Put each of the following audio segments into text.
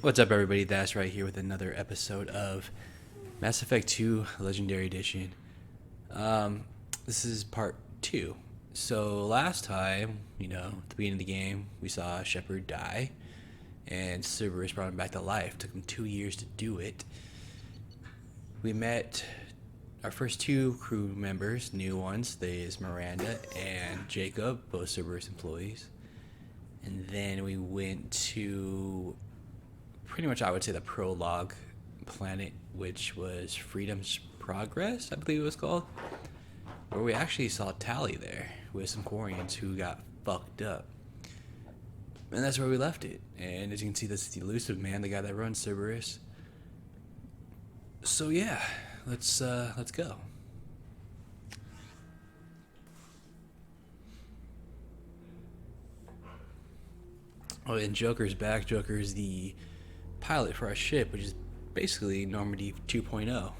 What's up, everybody? That's right here with another episode of Mass Effect 2 Legendary Edition. This is part 2. So, last time, at the beginning of the game, we saw Shepard die, and Cerberus brought him back to life. Took him 2 years to do it. We met our first two crew members, new ones. They is Miranda and Jacob, both Cerberus employees. And then we went to pretty much, I would say, the prologue planet, which was Freedom's Progress, I believe it was called, where we actually saw Tally there with some Quarians who got fucked up. And that's where we left it. And as you can see, this is the elusive man, the guy that runs Cerberus. So yeah, let's go. Oh, and Joker's back. Joker is the pilot for our ship, which is basically Normandy 2.0.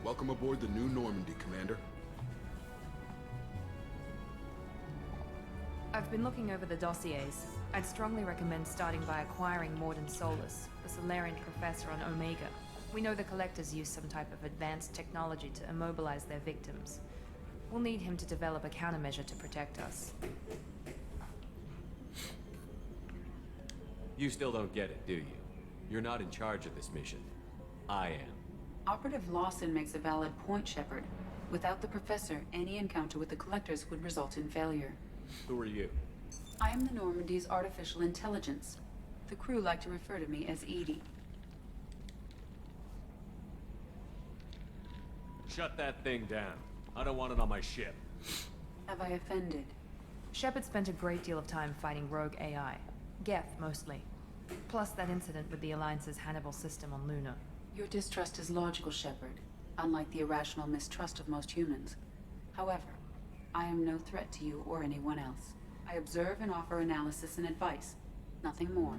Welcome aboard the new Normandy, Commander. I've been looking over the dossiers. I'd strongly recommend starting by acquiring Mordin Solus, the Solarian professor on Omega. We know the Collectors use some type of advanced technology to immobilize their victims. We'll need him to develop a countermeasure to protect us. You still don't get it, do you? You're not in charge of this mission. I am. Operative Lawson makes a valid point, Shepard. Without the Professor, any encounter with the Collectors would result in failure. Who are you? I am the Normandy's artificial intelligence. The crew like to refer to me as Edie. Shut that thing down. I don't want it on my ship. Have I offended? Shepard spent a great deal of time fighting rogue AI. Geth, mostly. Plus that incident with the Alliance's Hannibal system on Luna. Your distrust is logical, Shepard, unlike the irrational mistrust of most humans. However, I am no threat to you or anyone else. I observe and offer analysis and advice. Nothing more.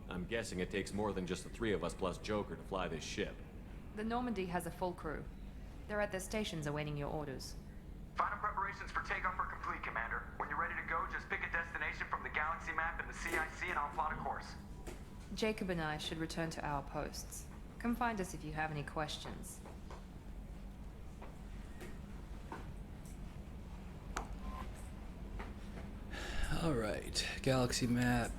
I'm guessing it takes more than just the three of us plus Joker to fly this ship. The Normandy has a full crew. They're at their stations awaiting your orders. Final preparations for takeoff are complete, Commander. When you're ready to go, just pick a destination from the galaxy map and the CIC and I'll plot a course. Jacob and I should return to our posts. Come find us if you have any questions. Alright, galaxy map.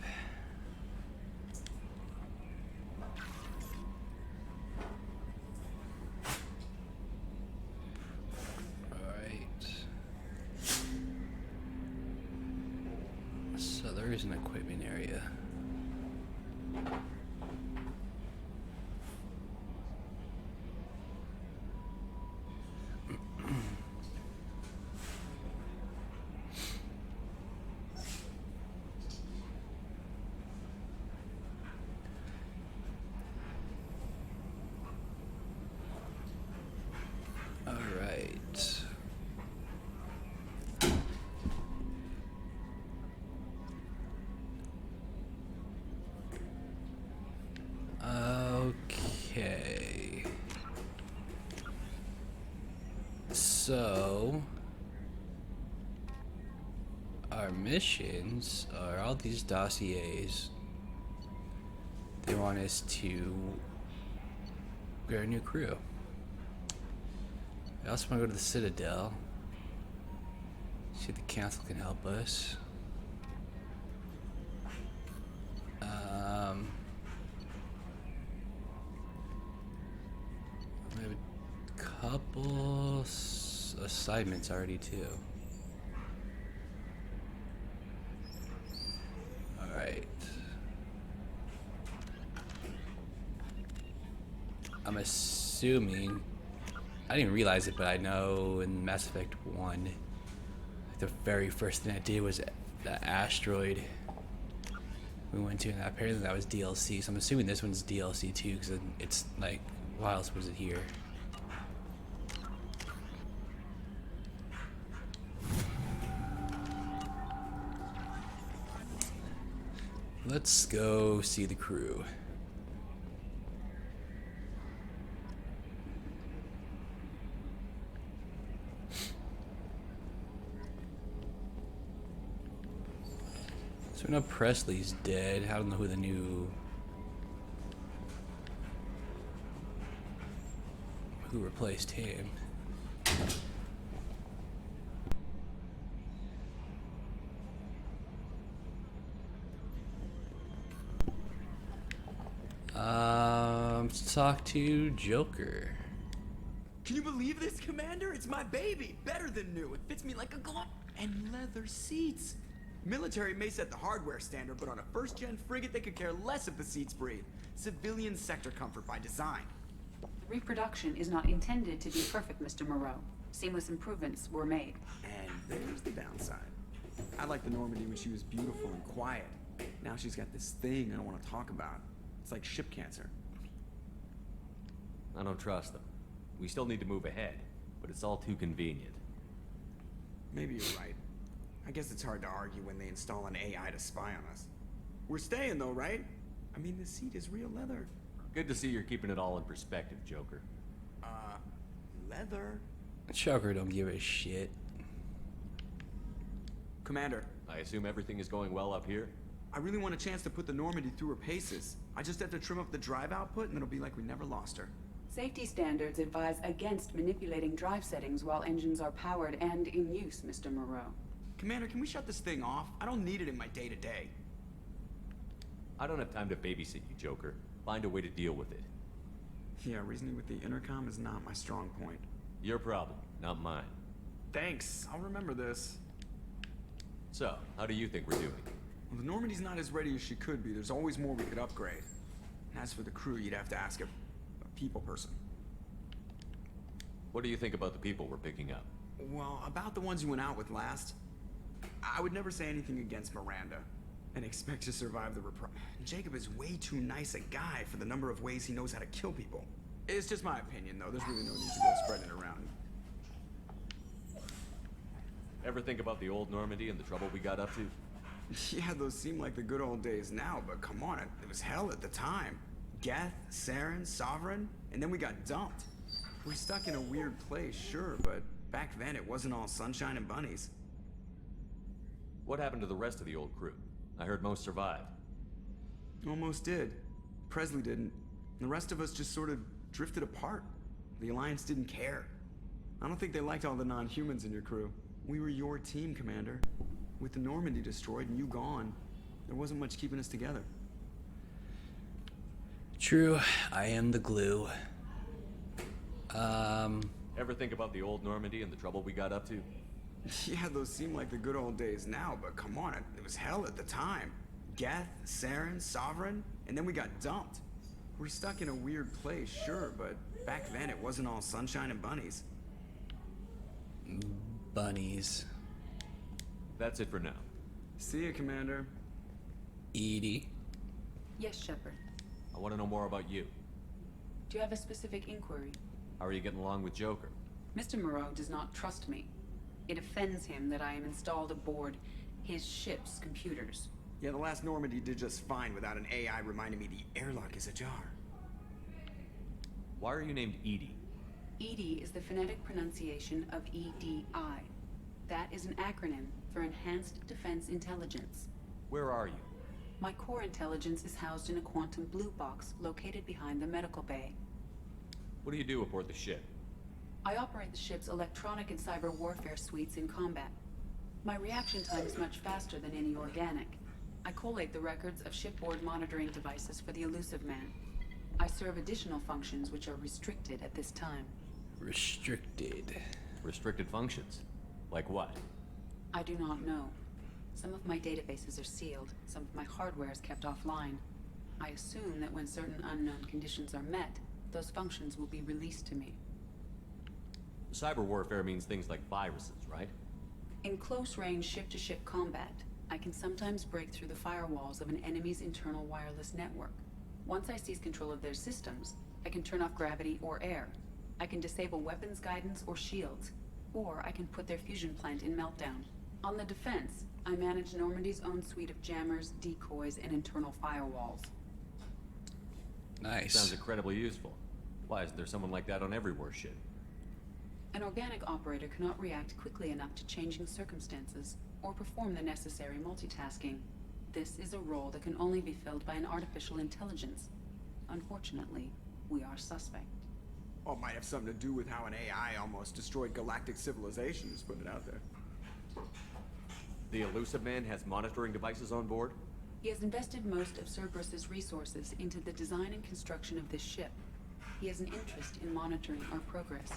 Alright. So there is an equipment area. Alright. Okay. So, our missions are all these dossiers. They want us to get a new crew. I also want to go to the Citadel. See if the Council can help us. We have a couple assignments already too. Alright. I'm assuming, I didn't even realize it, but I know in Mass Effect 1, The very first thing I did was the asteroid we went to, and apparently that was DLC. So I'm assuming this one's DLC too, because it's like, why else was it here? Let's go see the crew. So we know Presley's dead. I don't know who the who replaced him. Let's talk to Joker. Can you believe this, Commander? It's my baby. Better than new. It fits me like a glove. And leather seats. Military may set the hardware standard, but on a first-gen frigate, they could care less if the seats breathe. Civilian sector comfort by design. Reproduction is not intended to be perfect, Mr. Moreau. Seamless improvements were made. And there's the downside. I liked the Normandy when she was beautiful and quiet. Now she's got this thing I don't want to talk about. It's like ship cancer. I don't trust them. We still need to move ahead, but it's all too convenient. Maybe you're right. I guess it's hard to argue when they install an AI to spy on us. We're staying though, right? I mean, the seat is real leather. Good to see you're keeping it all in perspective, Joker. Leather? Joker don't give a shit. Commander, I assume everything is going well up here? I really want a chance to put the Normandy through her paces. I just have to trim up the drive output and it'll be like we never lost her. Safety standards advise against manipulating drive settings while engines are powered and in use, Mr. Moreau. Commander, can we shut this thing off? I don't need it in my day-to-day. I don't have time to babysit you, Joker. Find a way to deal with it. Yeah, reasoning with the intercom is not my strong point. Your problem, not mine. Thanks, I'll remember this. So, how do you think we're doing? Well, the Normandy's not as ready as she could be. There's always more we could upgrade. And as for the crew, you'd have to ask a people person. What do you think about the people we're picking up? Well, about the ones you went out with last, I would never say anything against Miranda and expect to survive the reprisal. Jacob is way too nice a guy for the number of ways he knows how to kill people. It's just my opinion, though. There's really no need to go spreading it around. Ever think about the old Normandy and the trouble we got up to? Yeah, those seem like the good old days now, but come on, it was hell at the time. Geth, Saren, Sovereign, and then we got dumped. We're stuck in a weird place, sure, but back then it wasn't all sunshine and bunnies. What happened to the rest of the old crew? I heard most survived. Almost did. Presley didn't. The rest of us just sort of drifted apart. The Alliance didn't care. I don't think they liked all the non-humans in your crew. We were your team, Commander. With the Normandy destroyed and you gone, there wasn't much keeping us together. True, I am the glue. Ever think about the old Normandy and the trouble we got up to? Yeah, those seem like the good old days now, but come on, it was hell at the time. Geth, Saren, Sovereign, and then we got dumped. We're stuck in a weird place, sure, but back then it wasn't all sunshine and bunnies. Bunnies. That's it for now. See ya, Commander. Edie. Yes, Shepard. I want to know more about you. Do you have a specific inquiry? How are you getting along with Joker? Mr. Moreau does not trust me. It offends him that I am installed aboard his ship's computers. Yeah, the last Normandy did just fine without an AI reminding me the airlock is ajar. Why are you named Edie? EDI is the phonetic pronunciation of EDI. That is an acronym for Enhanced Defense Intelligence. Where are you? My core intelligence is housed in a quantum blue box located behind the medical bay. What do you do aboard the ship? I operate the ship's electronic and cyber warfare suites in combat. My reaction time is much faster than any organic. I collate the records of shipboard monitoring devices for the Elusive Man. I serve additional functions which are restricted at this time. Restricted. Restricted functions? Like what? I do not know. Some of my databases are sealed, some of my hardware is kept offline. I assume that when certain unknown conditions are met, those functions will be released to me. Cyber warfare means things like viruses, right? In close-range ship-to-ship combat, I can sometimes break through the firewalls of an enemy's internal wireless network. Once I seize control of their systems, I can turn off gravity or air. I can disable weapons guidance or shields, or I can put their fusion plant in meltdown. On the defense, I manage Normandy's own suite of jammers, decoys, and internal firewalls. Nice. Sounds incredibly useful. Why isn't there someone like that on every warship? An organic operator cannot react quickly enough to changing circumstances or perform the necessary multitasking. This is a role that can only be filled by an artificial intelligence. Unfortunately, we are suspect. Well, it might have something to do with how an AI almost destroyed galactic civilization, just putting it out there. The Elusive Man has monitoring devices on board? He has invested most of Cerberus's resources into the design and construction of this ship. He has an interest in monitoring our progress.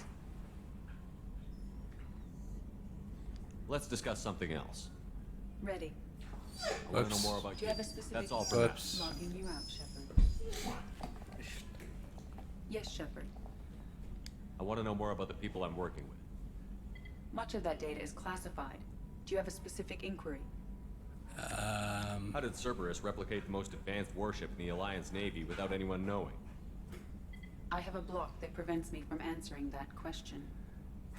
Let's discuss something else. Ready. I want to know more about Do you have a specific... That's all for now. Whoops. Logging you out, Shepard. Yes, Shepard. I want to know more about the people I'm working with. Much of that data is classified. Do you have a specific inquiry? How did Cerberus replicate the most advanced warship in the Alliance Navy without anyone knowing? I have a block that prevents me from answering that question.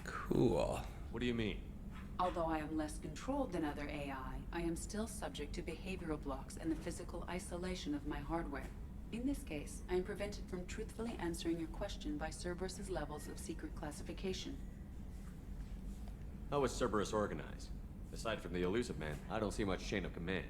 Cool. What do you mean? Although I am less controlled than other AI, I am still subject to behavioral blocks and the physical isolation of my hardware. In this case, I am prevented from truthfully answering your question by Cerberus's levels of secret classification. How is Cerberus organized? Aside from the Elusive Man, I don't see much chain of command.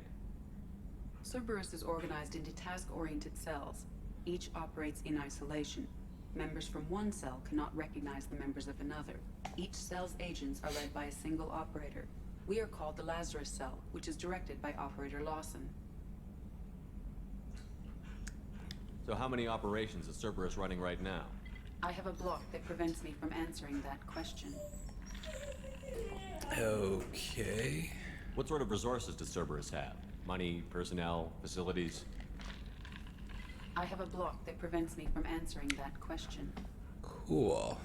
Cerberus is organized into task-oriented cells. Each operates in isolation. Members from one cell cannot recognize the members of another. Each cell's agents are led by a single operator. We are called the Lazarus Cell, which is directed by Operator Lawson. So how many operations is Cerberus running right now? I have a block that prevents me from answering that question. Okay. What sort of resources does Cerberus have? Money, personnel, facilities? I have a block that prevents me from answering that question. Cool.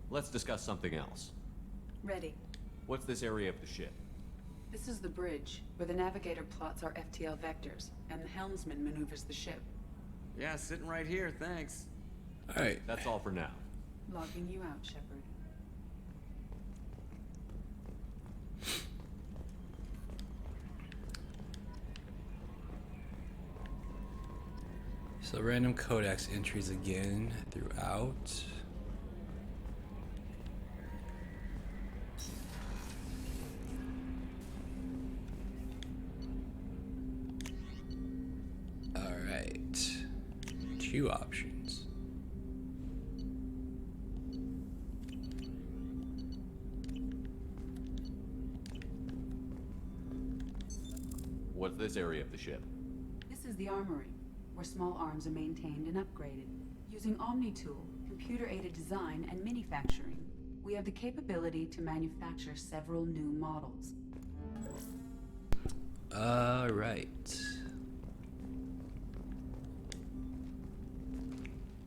Let's discuss something else. Ready. What's this area of the ship? This is the bridge, where the navigator plots our FTL vectors, and the helmsman maneuvers the ship. Yeah, sitting right here, thanks. All right. That's all for now. Logging you out, Shepard. So random codex entries again throughout. All right. 2 options. What's this area of the ship? This is the armory, where small arms are maintained and upgraded. Using Omni-Tool, computer-aided design, and manufacturing, we have the capability to manufacture several new models. All right.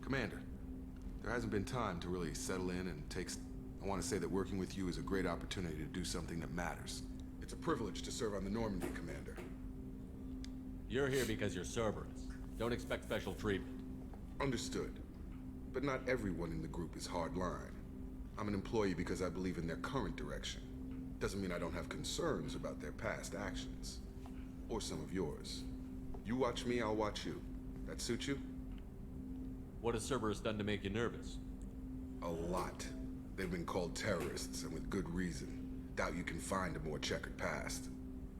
Commander, there hasn't been time to really settle in and I want to say that working with you is a great opportunity to do something that matters. It's a privilege to serve on the Normandy, Commander. You're here because you're Cerberus. Don't expect special treatment. Understood. But not everyone in the group is hardline. I'm an employee because I believe in their current direction. Doesn't mean I don't have concerns about their past actions. Or some of yours. You watch me, I'll watch you. That suit you? What has Cerberus done to make you nervous? A lot. They've been called terrorists, and with good reason. Doubt you can find a more checkered past.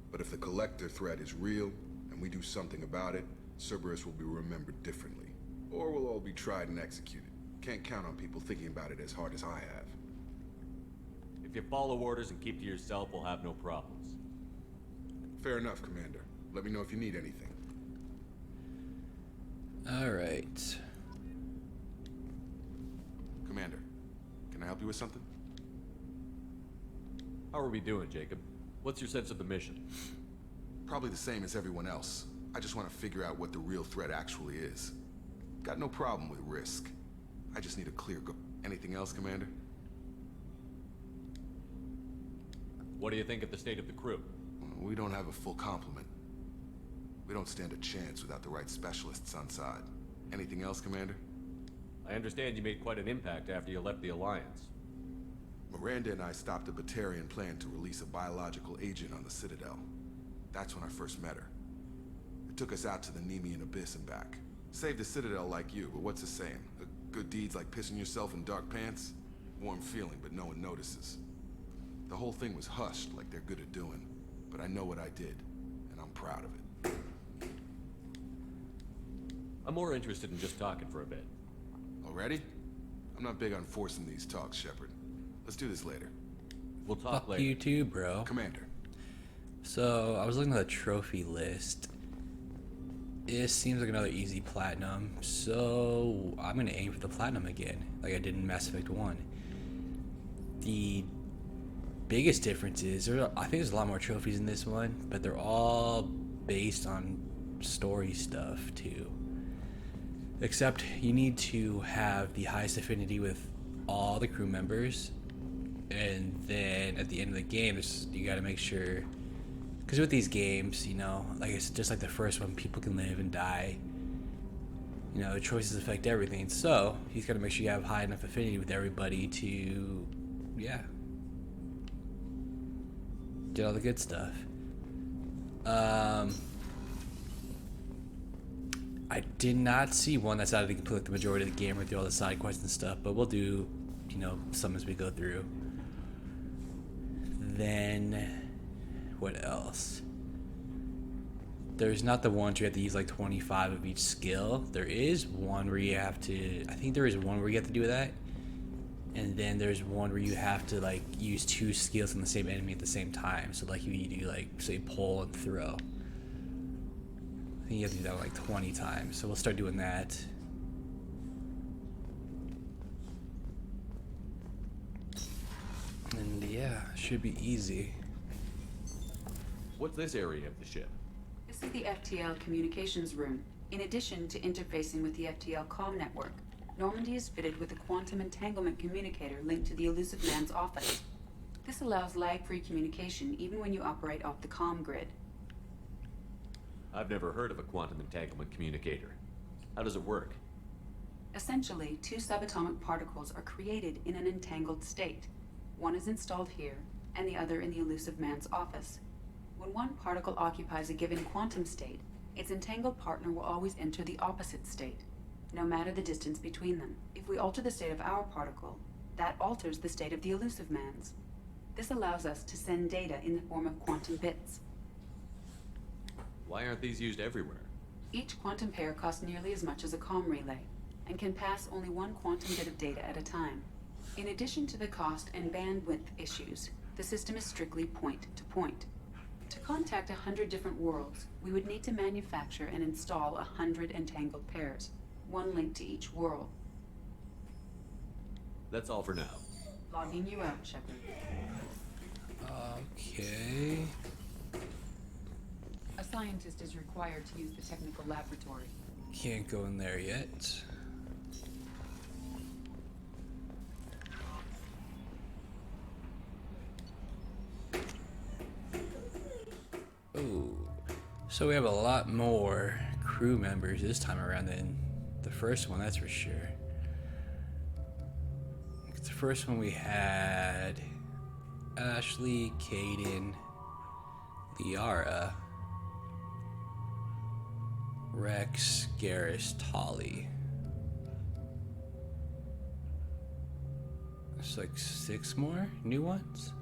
But if the Collector threat is real, and we do something about it, Cerberus will be remembered differently. Or we'll all be tried and executed. Can't count on people thinking about it as hard as I have. If you follow orders and keep to yourself, we'll have no problems. Fair enough, Commander. Let me know if you need anything. All right. Commander, can I help you with something? How are we doing, Jacob? What's your sense of the mission? Probably the same as everyone else. I just want to figure out what the real threat actually is. Got no problem with risk. I just need a clear go. Anything else, Commander? What do you think of the state of the crew? We don't have a full complement. We don't stand a chance without the right specialists on side. Anything else, Commander? I understand you made quite an impact after you left the Alliance. Miranda and I stopped a Batarian plan to release a biological agent on the Citadel. That's when I first met her. It took us out to the Nemean Abyss and back. Saved the Citadel like you, but what's the saying? Good deeds like pissing yourself in dark pants? Warm feeling, but no one notices. The whole thing was hushed like they're good at doing. But I know what I did, and I'm proud of it. I'm more interested in just talking for a bit. Already? I'm not big on forcing these talks, Shepard. Let's do this later. We'll talk Fuck later. you too, bro. Commander. So, I was looking at the trophy list. It seems like another easy platinum, so I'm gonna aim for the platinum again, like I did in Mass Effect 1. The biggest difference is, I think there's a lot more trophies in this one, but they're all based on story stuff too. Except you need to have the highest affinity with all the crew members, and then at the end of the game, you gotta make sure. Because with these games, you know, like it's just like the first one, people can live and die. You know, choices affect everything. So, he's got to make sure you have high enough affinity with everybody to, yeah, get all the good stuff. I did not see one that's out of the complete the majority of the game or through all the side quests and stuff, but we'll do, you know, some as we go through. Then, what else? There's not the ones you have to use like 25 of each skill. There is one where you have to, I think there is one where you have to do that. And then there's one where you have to like use 2 skills on the same enemy at the same time. So like you do like, say, pull and throw. I think you have to do that like 20 times. So we'll start doing that. And yeah, should be easy. What's this area of the ship? This is the FTL communications room. In addition to interfacing with the FTL comm network, Normandy is fitted with a quantum entanglement communicator linked to the Elusive Man's office. This allows lag-free communication even when you operate off the comm grid. I've never heard of a quantum entanglement communicator. How does it work? Essentially, 2 subatomic particles are created in an entangled state. One is installed here, and the other in the Elusive Man's office. When one particle occupies a given quantum state, its entangled partner will always enter the opposite state, no matter the distance between them. If we alter the state of our particle, that alters the state of the Elusive Man's. This allows us to send data in the form of quantum bits. Why aren't these used everywhere? Each quantum pair costs nearly as much as a comm relay, and can pass only one quantum bit of data at a time. In addition to the cost and bandwidth issues, the system is strictly point-to-point. To contact 100 different worlds, we would need to manufacture and install 100 entangled pairs, one linked to each world. That's all for now. Logging you out, Shepard. Okay. A scientist is required to use the technical laboratory. Can't go in there yet. Oh, so we have a lot more crew members this time around than the first one, that's for sure. The first one we had Ashley, Caden, Liara, Rex, Garrus, Tolly. It's like 6 more new ones.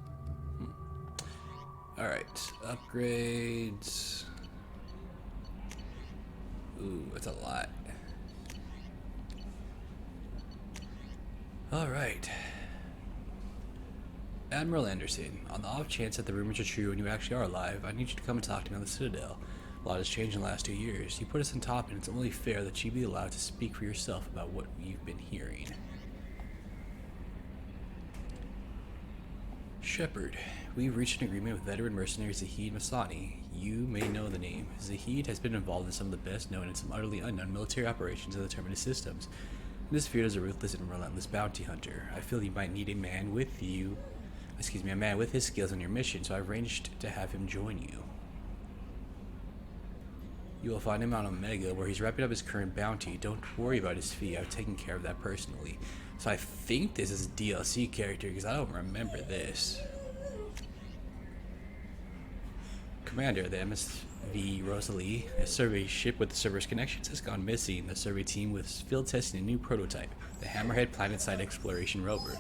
Alright, upgrades. Ooh, that's a lot. Alright. Admiral Anderson, on the off chance that the rumors are true and you actually are alive, I need you to come and talk to me on the Citadel. A lot has changed in the last 2 years. You put us on top, and it's only fair that you be allowed to speak for yourself about what you've been hearing. Shepard, we've reached an agreement with veteran mercenary Zahid Masani. You may know the name. Zahid has been involved in some of the best known and some utterly unknown military operations in the Terminus systems. In this field as a ruthless and relentless bounty hunter, I feel you might need a man with you. a man with his skills on your mission, so I arranged to have him join you. You will find him on Omega, where he's wrapping up his current bounty. Don't worry about his fee. I've taken care of that personally. So I think this is a DLC character, because I don't remember this. Commander, the MSV Rosalie, a survey ship with the Cerberus connections, has gone missing. The survey team was field testing a new prototype, the Hammerhead Planet-Side Exploration Rover.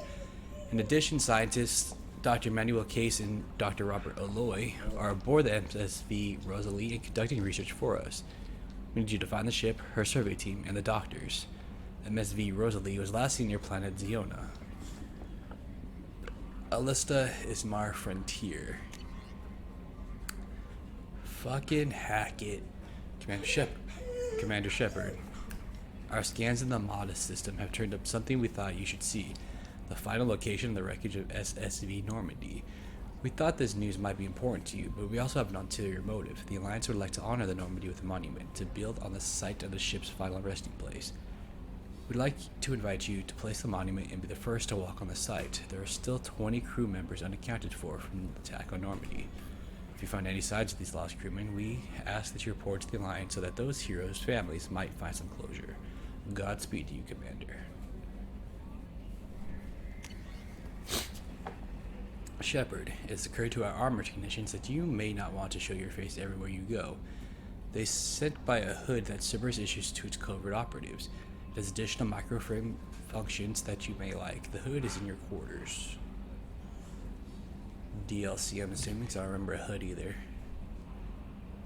In addition, scientists Dr. Manuel Case and Dr. Robert Aloy are aboard the MSV Rosalie and conducting research for us. We need you to find the ship, her survey team, and the doctors. MSV Rosalie was last seen near planet Ziona. Alista is my frontier. Fucking hack it. Commander Shepard. Our scans in the Modest system have turned up something we thought you should see. The final location of the wreckage of SSV Normandy. We thought this news might be important to you, but we also have an ulterior motive. The Alliance would like to honor the Normandy with a monument, to build on the site of the ship's final resting place. We'd like to invite you to place the monument and be the first to walk on the site. There are still 20 crew members unaccounted for from the attack on Normandy. If you find any signs of these lost crewmen, we ask that you report to the Alliance so that those heroes' families might find some closure. Godspeed to you, Commander. Shepard, it's occurred to our armor technicians that you may not want to show your face everywhere you go. They sent by a hood that Cerberus issues to its covert operatives. It has additional microframe functions that you may like. The hood is in your quarters. DLC, I'm assuming, because I don't remember a hood either.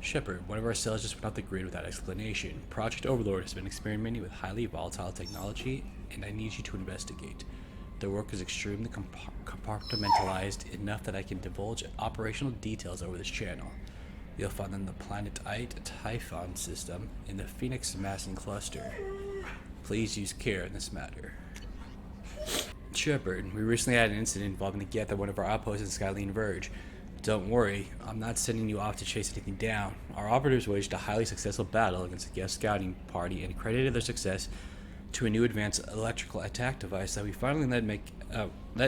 Shepard, one of our cells just went off the grid without explanation. Project Overlord has been experimenting with highly volatile technology, and I need you to investigate. The work is extremely compartmentalized, enough that I can divulge operational details over this channel. You'll find them in the Planet-ite Typhon system in the Phoenix Massing Cluster. Please use care in this matter. Shepard, we recently had an incident involving the Geth at one of our outposts in Skyline Verge. Don't worry, I'm not sending you off to chase anything down. Our operators waged a highly successful battle against the Geth scouting party and credited their success to a new advanced electrical attack device that we finally let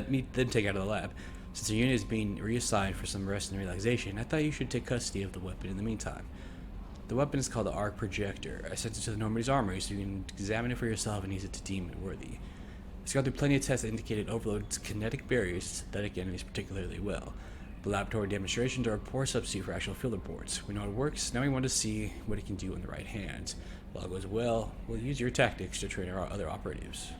me then take out of the lab. Since the unit is being reassigned for some rest and relaxation, I thought you should take custody of the weapon in the meantime. The weapon is called the Arc Projector. I sent it to the Normandy's armory so you can examine it for yourself and use it to deem it worthy. It's gone through plenty of tests that indicated Overload's kinetic barriers to synthetic enemies particularly well. The laboratory demonstrations are a poor substitute for actual field reports. We know it works, now we want to see what it can do in the right hands. If all goes well, we'll use your tactics to train our other operatives.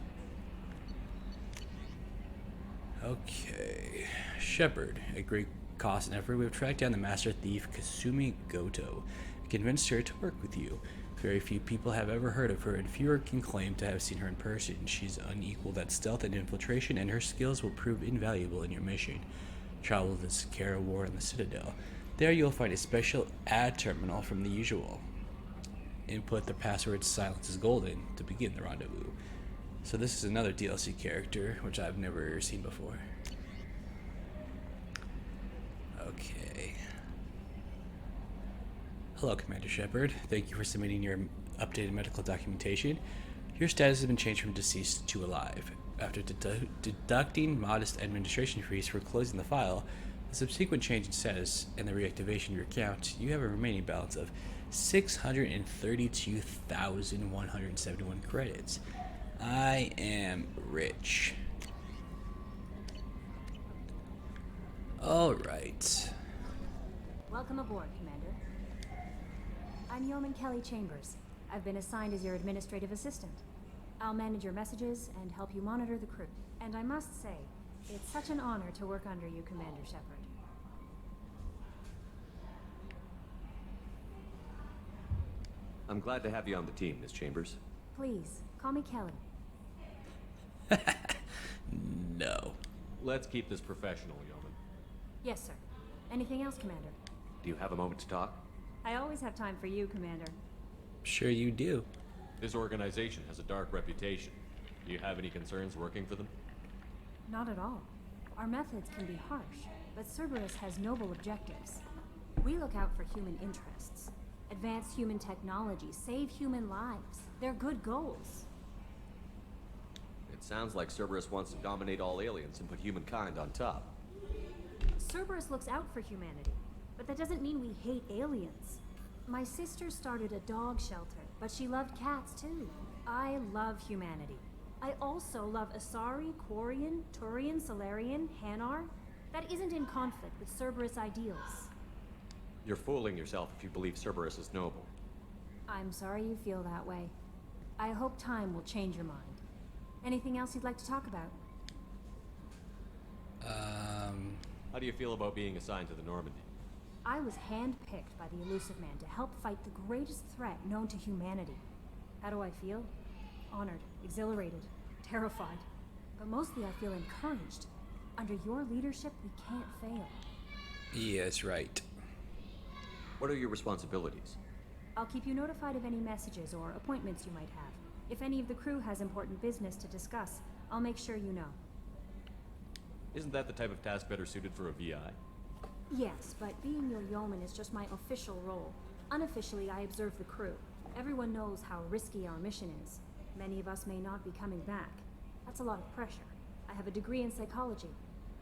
Okay. Shepard, at great cost and effort, we have tracked down the master thief Kasumi Goto and convinced her to work with you. Very few people have ever heard of her, and fewer can claim to have seen her in person. She's unequaled at stealth and infiltration, and her skills will prove invaluable in your mission. Travel to the Sakara War in the Citadel. There you'll find a special ad terminal from the usual. Input the password Silence is Golden to begin the rendezvous. So this is another DLC character, which I've never seen before. Okay. Hello, Commander Shepard. Thank you for submitting your updated medical documentation. Your status has been changed from deceased to alive. After deducting modest administration fees for closing the file, the subsequent change in status, and the reactivation of your account, you have a remaining balance of 632,171 credits. I am rich. Alright. Welcome aboard, Commander. I'm Yeoman Kelly Chambers. I've been assigned as your administrative assistant. I'll manage your messages and help you monitor the crew. And I must say, it's such an honor to work under you, Commander Shepard. I'm glad to have you on the team, Miss Chambers. Please, call me Kelly. No. Let's keep this professional, Yeoman. Yes, sir. Anything else, Commander? Do you have a moment to talk? I always have time for you, Commander. Sure you do. This organization has a dark reputation. Do you have any concerns working for them? Not at all. Our methods can be harsh, but Cerberus has noble objectives. We look out for human interests. Advance human technology, save human lives. They're good goals. It sounds like Cerberus wants to dominate all aliens and put humankind on top. Cerberus looks out for humanity, but that doesn't mean we hate aliens. My sister started a dog shelter, but she loved cats too. I love humanity. I also love Asari, Quarian, Turian, Solarian, Hanar. That isn't in conflict with Cerberus ideals. You're fooling yourself if you believe Cerberus is noble. I'm sorry you feel that way. I hope time will change your mind. Anything else you'd like to talk about? How do you feel about being assigned to the Normandy? I was handpicked by the Elusive Man to help fight the greatest threat known to humanity. How do I feel? Honored, exhilarated, terrified. But mostly I feel encouraged. Under your leadership, we can't fail. Yeah, that's right. What are your responsibilities? I'll keep you notified of any messages or appointments you might have. If any of the crew has important business to discuss, I'll make sure you know. Isn't that the type of task better suited for a VI? Yes, but being your yeoman is just my official role. Unofficially, I observe the crew. Everyone knows how risky our mission is. Many of us may not be coming back. That's a lot of pressure. I have a degree in psychology.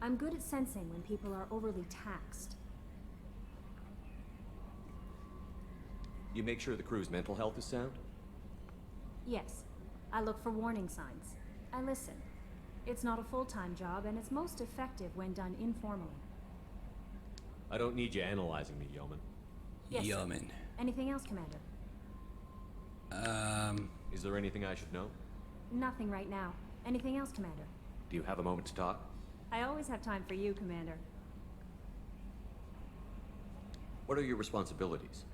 I'm good at sensing when people are overly taxed. You make sure the crew's mental health is sound? Yes, I look for warning signs. I listen. It's not a full-time job, and it's most effective when done informally. I don't need you analyzing me, yeoman. Yes, sir. Yeoman. Anything else, Commander? Is there anything I should know? Nothing right now. Anything else, Commander? Do you have a moment to talk? I always have time for you, Commander. What are your responsibilities?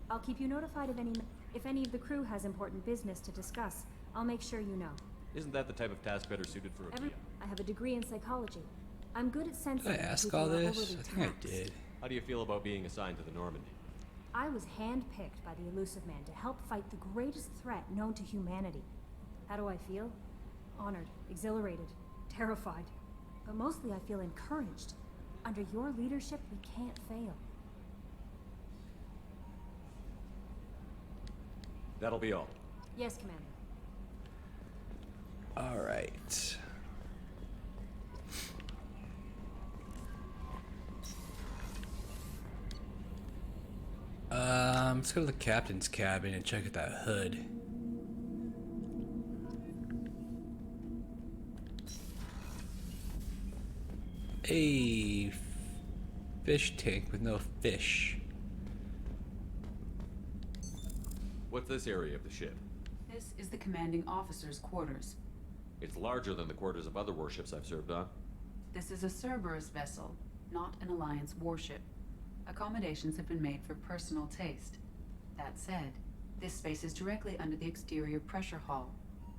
I'll keep you notified of any... If any of the crew has important business to discuss, I'll make sure you know. Isn't that the type of task better suited for a VI? I have a degree in psychology. I'm good at sensing Did I when ask people all are this? overly I think I taxed. did. How do you feel about being assigned to the Normandy? I was handpicked by the Elusive Man to help fight the greatest threat known to humanity. How do I feel? Honored, exhilarated, terrified. But mostly I feel encouraged. Under your leadership, we can't fail. That'll be all. Yes, Commander. All right. Let's go to the captain's cabin and check out that hood. A fish tank with no fish. What's this area of the ship? This is the commanding officer's quarters. It's larger than the quarters of other warships I've served on. This is a Cerberus vessel, not an Alliance warship. Accommodations have been made for personal taste. That said, this space is directly under the exterior pressure hull.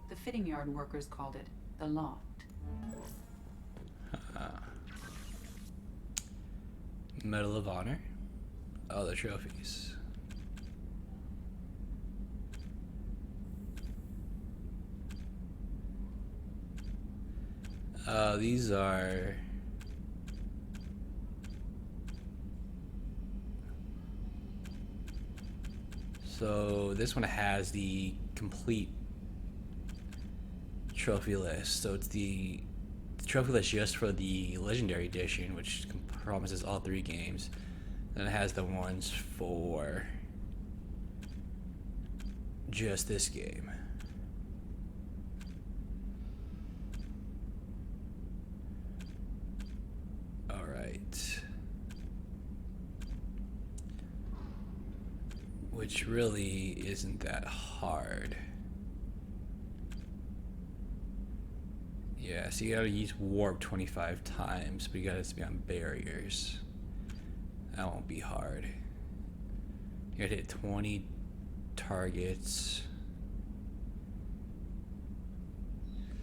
The fitting yard workers called it the loft. Medal of Honor. Oh, the trophies. These are... So this one has the complete trophy list. So it's the trophy list just for the Legendary Edition, which promises all 3 games. Then it has the ones for just this game. All right. Which really isn't that hard. Yeah, so you gotta use warp 25 times, but you gotta be on barriers. That won't be hard. You gotta hit 20 targets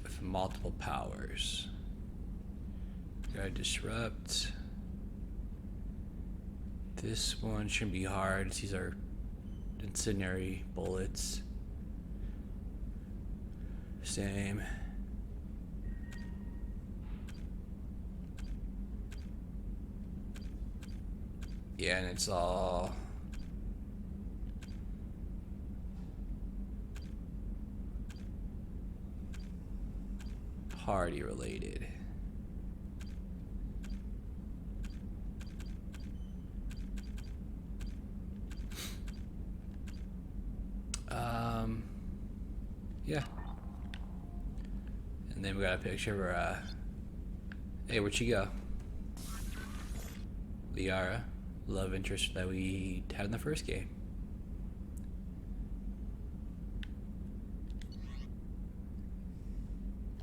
with multiple powers. You gotta disrupt. This one shouldn't be hard. These are incendiary bullets. Same. Yeah, and it's all party related. Yeah. And then we got a picture of her, hey, where'd she go? Liara, love interest that we had in the first game.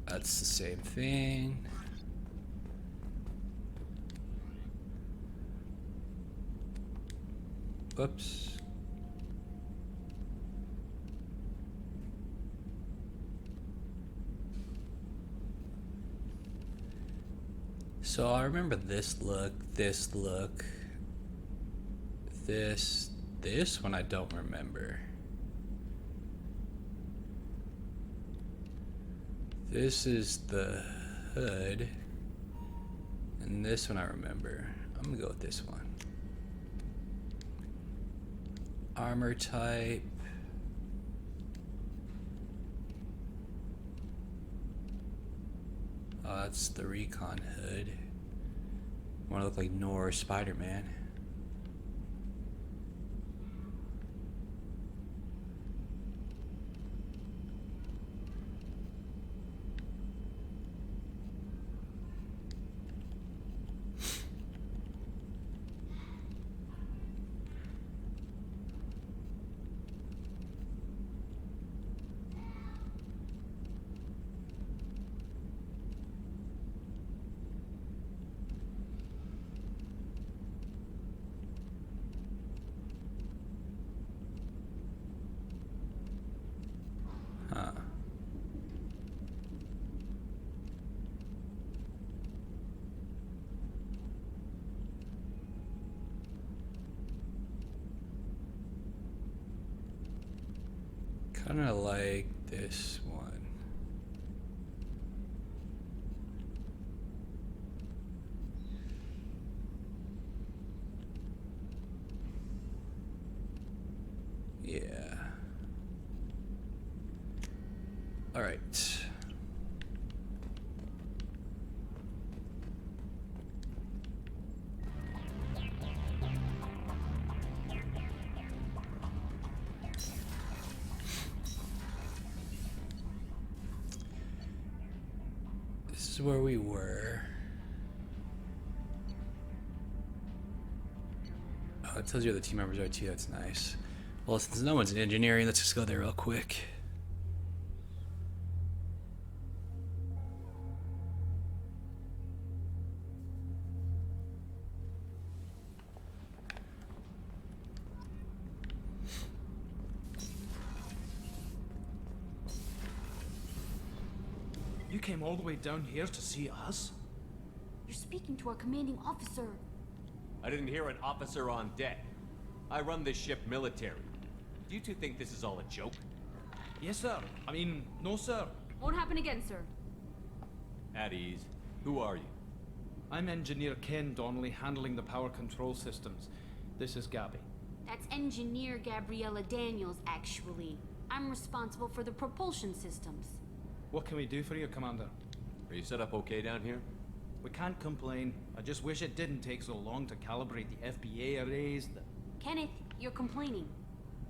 That's the same thing. Whoops. So I remember this look, this one I don't remember. This is the hood, and this one I remember. I'm gonna go with this one. Armor type. Oh, that's the recon hood. Wanna look like Nor or Spider-Man. Huh. Kinda like this one. Yeah. All right. This is where we were. Oh, it tells you where the team members are too. That's nice. Well, since no one's in engineering, let's just go there real quick. You came all the way down here to see us? You're speaking to our commanding officer. I didn't hear an officer on deck. I run this ship military. Do you two think this is all a joke? Yes, sir. I mean, no, sir. Won't happen again, sir. At ease. Who are you? I'm Engineer Ken Donnelly, handling the power control systems. This is Gabby. That's Engineer Gabriella Daniels, actually. I'm responsible for the propulsion systems. What can we do for you, Commander? Are you set up okay down here? We can't complain. I just wish it didn't take so long to calibrate the FBA arrays. Kenneth, you're complaining.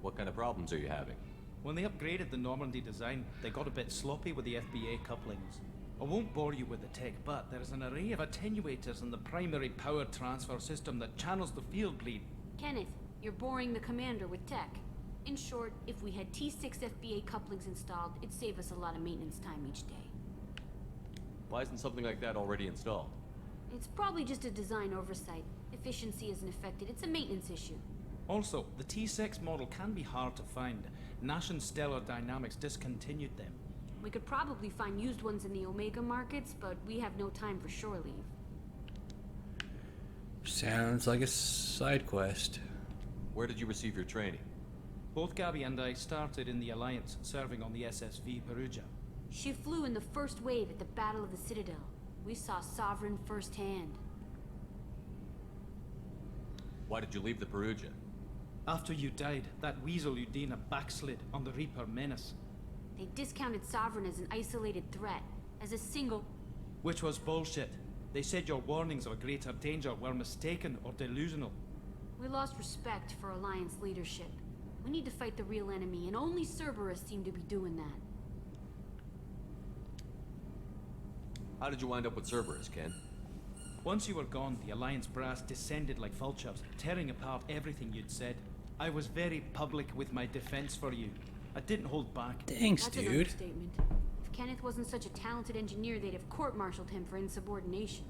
What kind of problems are you having? When they upgraded the Normandy design, they got a bit sloppy with the FBA couplings. I won't bore you with the tech, but there is an array of attenuators in the primary power transfer system that channels the field bleed. Kenneth, you're boring the commander with tech. In short, if we had T6 FBA couplings installed, it'd save us a lot of maintenance time each day. Why isn't something like that already installed? It's probably just a design oversight. Efficiency isn't affected. It's a maintenance issue. Also, the T6 model can be hard to find. Nash and Stellar Dynamics discontinued them. We could probably find used ones in the Omega markets, but we have no time for shore leave. Sounds like a side quest. Where did you receive your training? Both Gabby and I started in the Alliance, serving on the SSV Perugia. She flew in the first wave at the Battle of the Citadel. We saw Sovereign firsthand. Why did you leave the Perugia? After you died, that weasel Udina backslid on the Reaper Menace. They discounted Sovereign as an isolated threat, as a single... Which was bullshit. They said your warnings of a greater danger were mistaken or delusional. We lost respect for Alliance leadership. We need to fight the real enemy, and only Cerberus seemed to be doing that. How did you wind up with Cerberus, Ken? Once you were gone, the Alliance brass descended like vultures, tearing apart everything you'd said. I was very public with my defense for you. I didn't hold back. Thanks, That's an dude. understatement. If Kenneth wasn't such a talented engineer, they'd have court-martialed him for insubordination.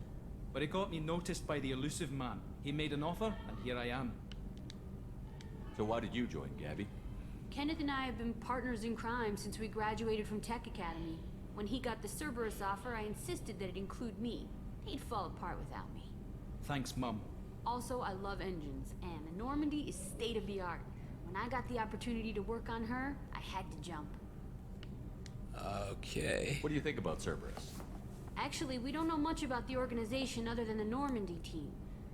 But it got me noticed by the elusive man. He made an offer, and here I am. So why did you join, Gabby? Kenneth and I have been partners in crime since we graduated from Tech Academy. When he got the Cerberus offer, I insisted that it include me. He'd fall apart without me. Thanks, Mum. Also, I love engines, and the Normandy is state-of-the-art. When I got the opportunity to work on her, I had to jump. Okay. What do you think about Cerberus? Actually, we don't know much about the organization other than the Normandy team.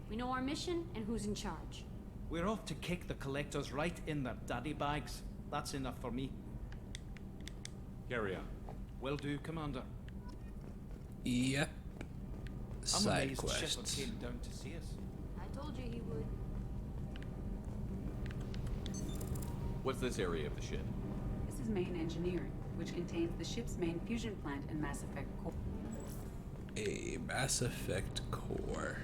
We know our mission and who's in charge. We're off to kick the Collectors right in their daddy bags. That's enough for me. Carry on. Will do, Commander. Yep. I'm Side amazed Shepard quests. came down to see us. I told you he would. What's this area of the ship? This is main engineering, which contains the ship's main fusion plant and Mass Effect core. A Mass Effect core.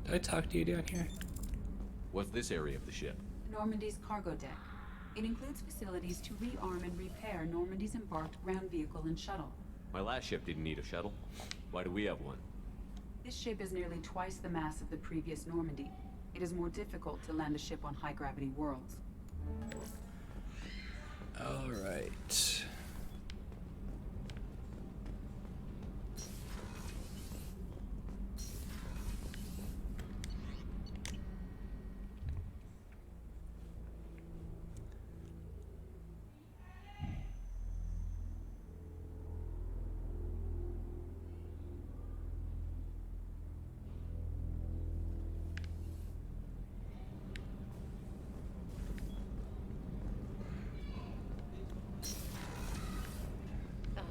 Did I talk to you down here? What's this area of the ship? Normandy's cargo deck. It includes facilities to rearm and repair Normandy's embarked ground vehicle and shuttle. My last ship didn't need a shuttle. Why do we have one? This ship is nearly twice the mass of the previous Normandy. It is more difficult to land a ship on high-gravity worlds. All right.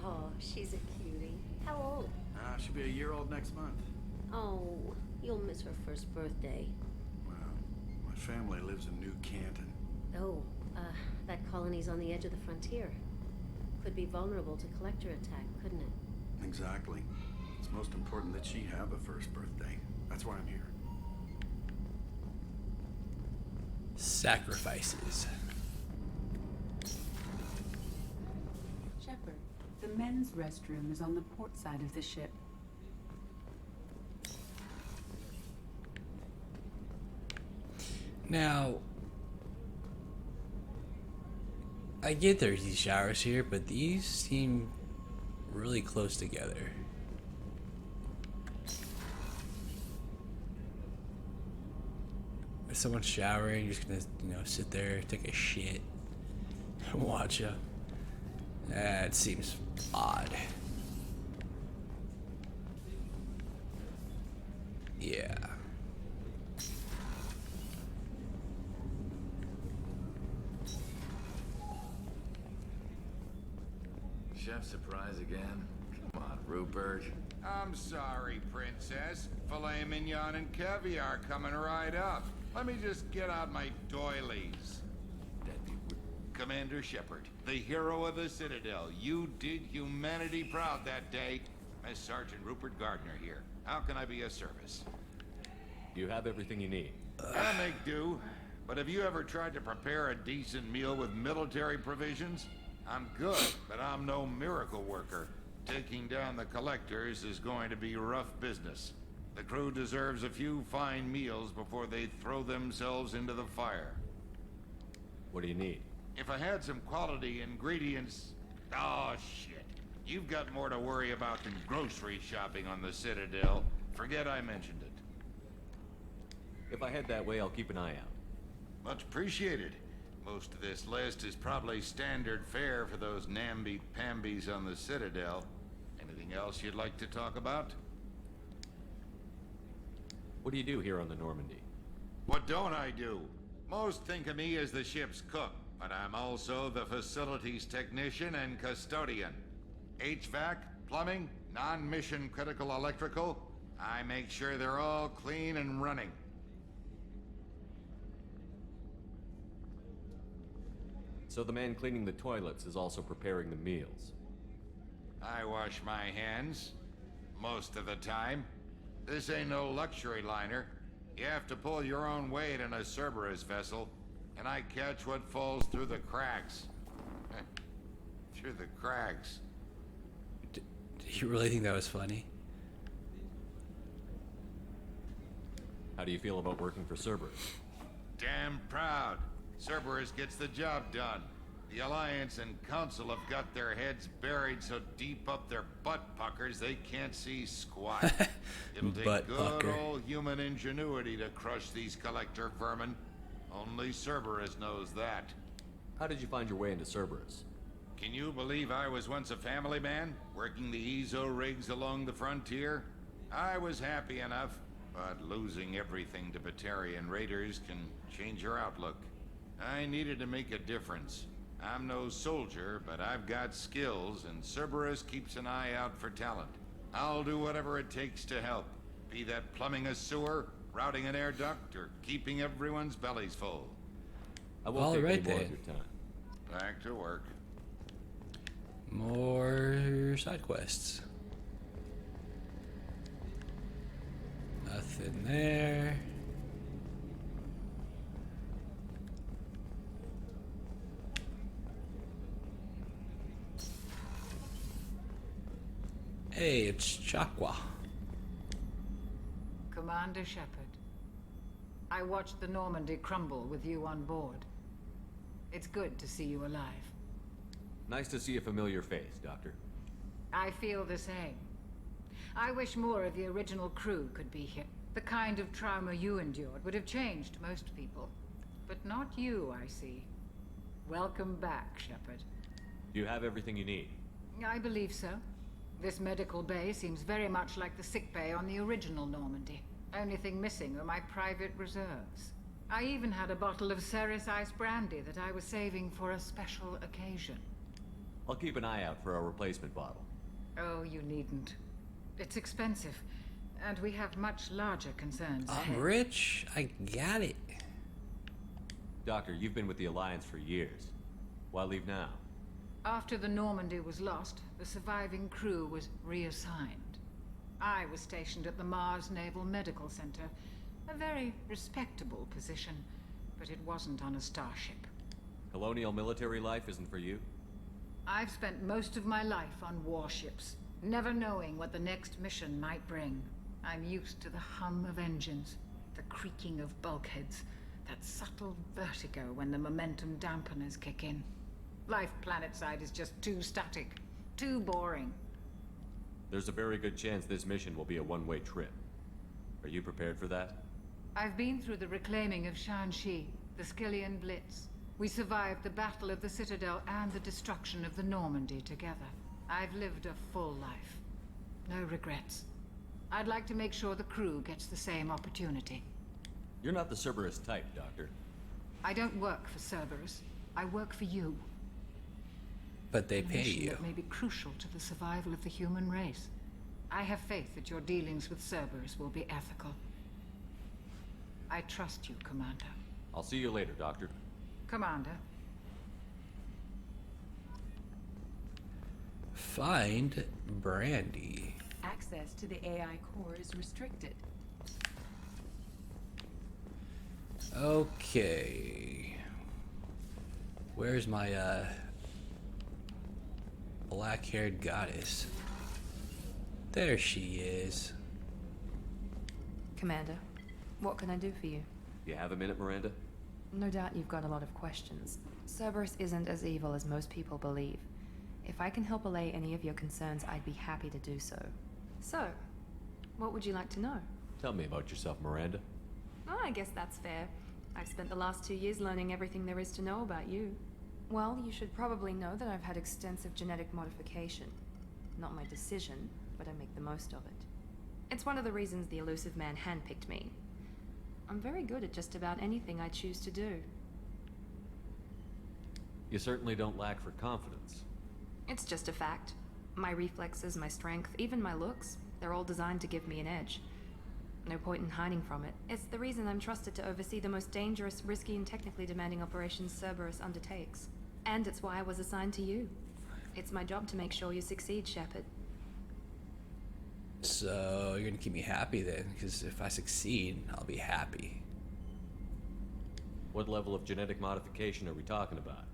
Oh, she's a cutie. How old? She'll be a year old next month. Oh, you'll miss her first birthday. Well, my family lives in New Canton. Oh, that colony's on the edge of the frontier. Could be vulnerable to collector attack, couldn't it? Exactly. It's most important that she have a first birthday. That's why I'm here. Sacrifices. Shepard, the men's restroom is on the port side of the ship. Now, I get there's these showers here, but these seem really close together. If someone's showering, you're just gonna, sit there, take a shit, and watch them. That seems odd. Yeah. Chef surprise again? Come on, Rupert. I'm sorry, Princess. Filet mignon and caviar coming right up. Let me just get out my doilies. Commander Shepard, the hero of the Citadel. You did humanity proud that day. Miss Sergeant Rupert Gardner here. How can I be of service? You have everything you need. I make do. But have you ever tried to prepare a decent meal with military provisions? I'm good, but I'm no miracle worker. Taking down the collectors is going to be rough business. The crew deserves a few fine meals before they throw themselves into the fire. What do you need? If I had some quality ingredients... Oh, shit. You've got more to worry about than grocery shopping on the Citadel. Forget I mentioned it. If I head that way, I'll keep an eye out. Much appreciated. Most of this list is probably standard fare for those namby-pambies on the Citadel. Anything else you'd like to talk about? What do you do here on the Normandy? What don't I do? Most think of me as the ship's cook, but I'm also the facilities technician and custodian. HVAC, plumbing, non-mission critical electrical. I make sure they're all clean and running. So the man cleaning the toilets is also preparing the meals. I wash my hands. Most of the time. This ain't no luxury liner. You have to pull your own weight in a Cerberus vessel, and I catch what falls through the cracks. Through the cracks. Did you really think that was funny? How do you feel about working for Cerberus? Damn proud. Cerberus gets the job done. The Alliance and Council have got their heads buried so deep up their butt puckers they can't see squat. It'll take Butt good pucker. old human ingenuity to crush these collector vermin. Only Cerberus knows that. How did you find your way into Cerberus? Can you believe I was once a family man, working the EZO rigs along the frontier? I was happy enough, but losing everything to Batarian raiders can change your outlook. I needed to make a difference. I'm no soldier, but I've got skills, and Cerberus keeps an eye out for talent. I'll do whatever it takes to help, be that plumbing a sewer, routing an air duct, or keeping everyone's bellies full. I won't take any more of your time. Back to work. More side quests. Nothing there. Hey, it's Chakwa. Commander Shepard, I watched the Normandy crumble with you on board. It's good to see you alive. Nice to see a familiar face, Doctor. I feel the same. I wish more of the original crew could be here. The kind of trauma you endured would have changed most people. But not you, I see. Welcome back, Shepard. Do you have everything you need? I believe so. This medical bay seems very much like the sick bay on the original Normandy. Only thing missing are my private reserves. I even had a bottle of Ceres Ice brandy that I was saving for a special occasion. I'll keep an eye out for a replacement bottle. Oh, you needn't. It's expensive, and we have much larger concerns I'm ahead. rich. I got it. Doctor, you've been with the Alliance for years. Why leave now? After the Normandy was lost, the surviving crew was reassigned. I was stationed at the Mars Naval Medical Center, a very respectable position, but it wasn't on a starship. Colonial military life isn't for you? I've spent most of my life on warships, never knowing what the next mission might bring. I'm used to the hum of engines, the creaking of bulkheads, that subtle vertigo when the momentum dampeners kick in. Life planetside is just too static, too boring. There's a very good chance this mission will be a one-way trip. Are you prepared for that? I've been through the reclaiming of Shanxi, the Skillian Blitz. We survived the Battle of the Citadel and the destruction of the Normandy together. I've lived a full life. No regrets. I'd like to make sure the crew gets the same opportunity. You're not the Cerberus type, Doctor. I don't work for Cerberus. I work for you. But they A pay mission you. that may be crucial to the survival of the human race. I have faith that your dealings with Cerberus will be ethical. I trust you, Commander. I'll see you later, Doctor. Commander. Find Brandy. Access to the AI core is restricted. Okay. Where's my black-haired goddess? There she is. Commander, what can I do for you? You have a minute, Miranda? No doubt you've got a lot of questions. Cerberus isn't as evil as most people believe. If I can help allay any of your concerns, I'd be happy to do so. So, what would you like to know? Tell me about yourself, Miranda. Oh, I guess that's fair. I've spent the last 2 years learning everything there is to know about you. Well, you should probably know that I've had extensive genetic modification. not my decision, but I make the most of it. It's one of the reasons the elusive man handpicked me. I'm very good at just about anything I choose to do. You certainly don't lack for confidence. It's just a fact. My reflexes, my strength, even my looks, they're all designed to give me an edge. No point in hiding from it. It's the reason I'm trusted to oversee the most dangerous, risky, and technically demanding operations Cerberus undertakes. And it's why I was assigned to you. It's my job to make sure you succeed, Shepard. So, you're gonna keep me happy then, because if I succeed, I'll be happy. What level of genetic modification are we talking about?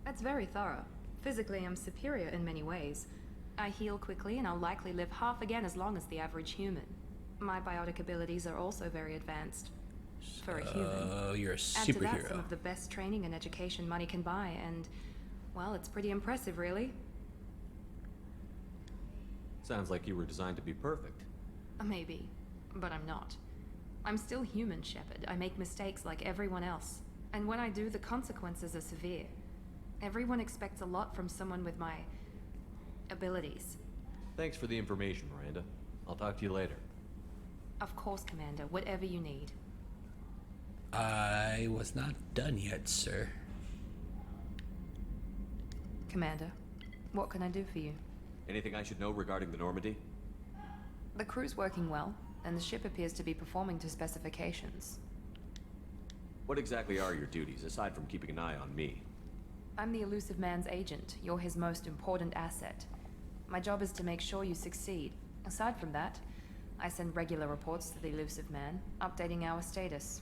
That's very thorough. Physically, I'm superior in many ways. I heal quickly, and I'll likely live half again as long as the average human. My biotic abilities are also very advanced. For a human. Oh, you're a superhero. Add to that some of the best training and education money can buy, and, well, it's pretty impressive, really. Sounds like you were designed to be perfect. Maybe, but I'm not. I'm still human, Shepard. I make mistakes like everyone else. And when I do, the consequences are severe. Everyone expects a lot from someone with my abilities. Thanks for the information, Miranda. I'll talk to you later. Of course, Commander. Whatever you need. I was not done yet, sir. Commander, what can I do for you? Anything I should know regarding the Normandy? The crew's working well, and the ship appears to be performing to specifications. What exactly are your duties, aside from keeping an eye on me? I'm the elusive man's agent. You're his most important asset. My job is to make sure you succeed. Aside from that, I send regular reports to the elusive man, updating our status.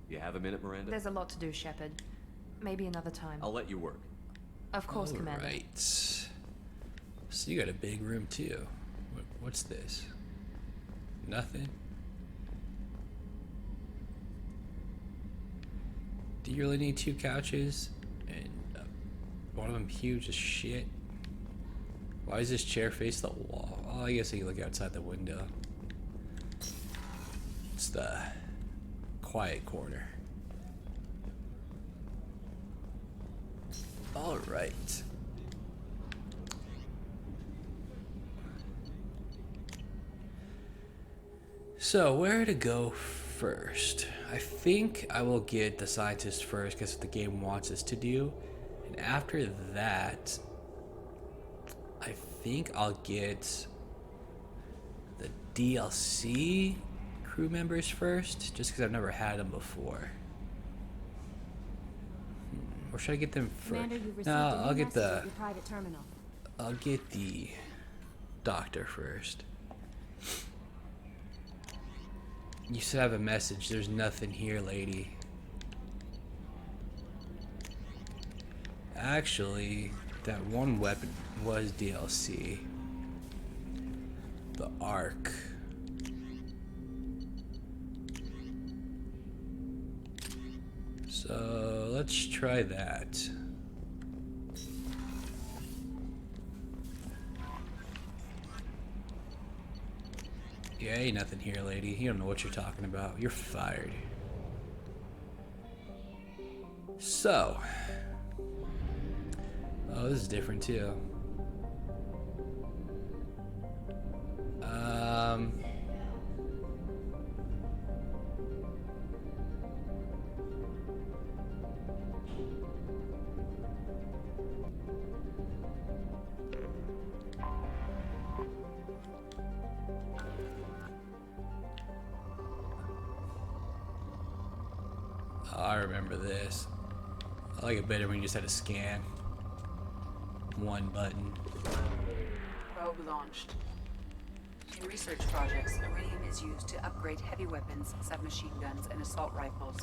You have a minute, Miranda? There's a lot to do, Shepard. Maybe another time. I'll let you work. Of course, Commander. Right. So you got a big room too. What's this? Nothing? Do you really need 2 couches? And one of them huge as shit? Why does this chair face the wall? Oh, I guess I can look outside the window. It's the quiet corner. Alright. So, where to go first? I think I will get the scientist first because the game wants us to do. And after that, I think I'll get the DLC crew members first, just because I've never had them before. Or should I get them first? Commander, you've received No, a new I'll get message the. at your private terminal. I'll get the doctor first. You should have a message. There's nothing here, lady. Actually, that one weapon was DLC. The Arc. So let's try that. Yeah, ain't nothing here, lady. You don't know what you're talking about. You're fired. So. Oh, this is different too. Oh, I remember this. I like it better when you just had to scan one button. Probe launched. In research projects, iridium is used to upgrade heavy weapons, submachine guns, and assault rifles.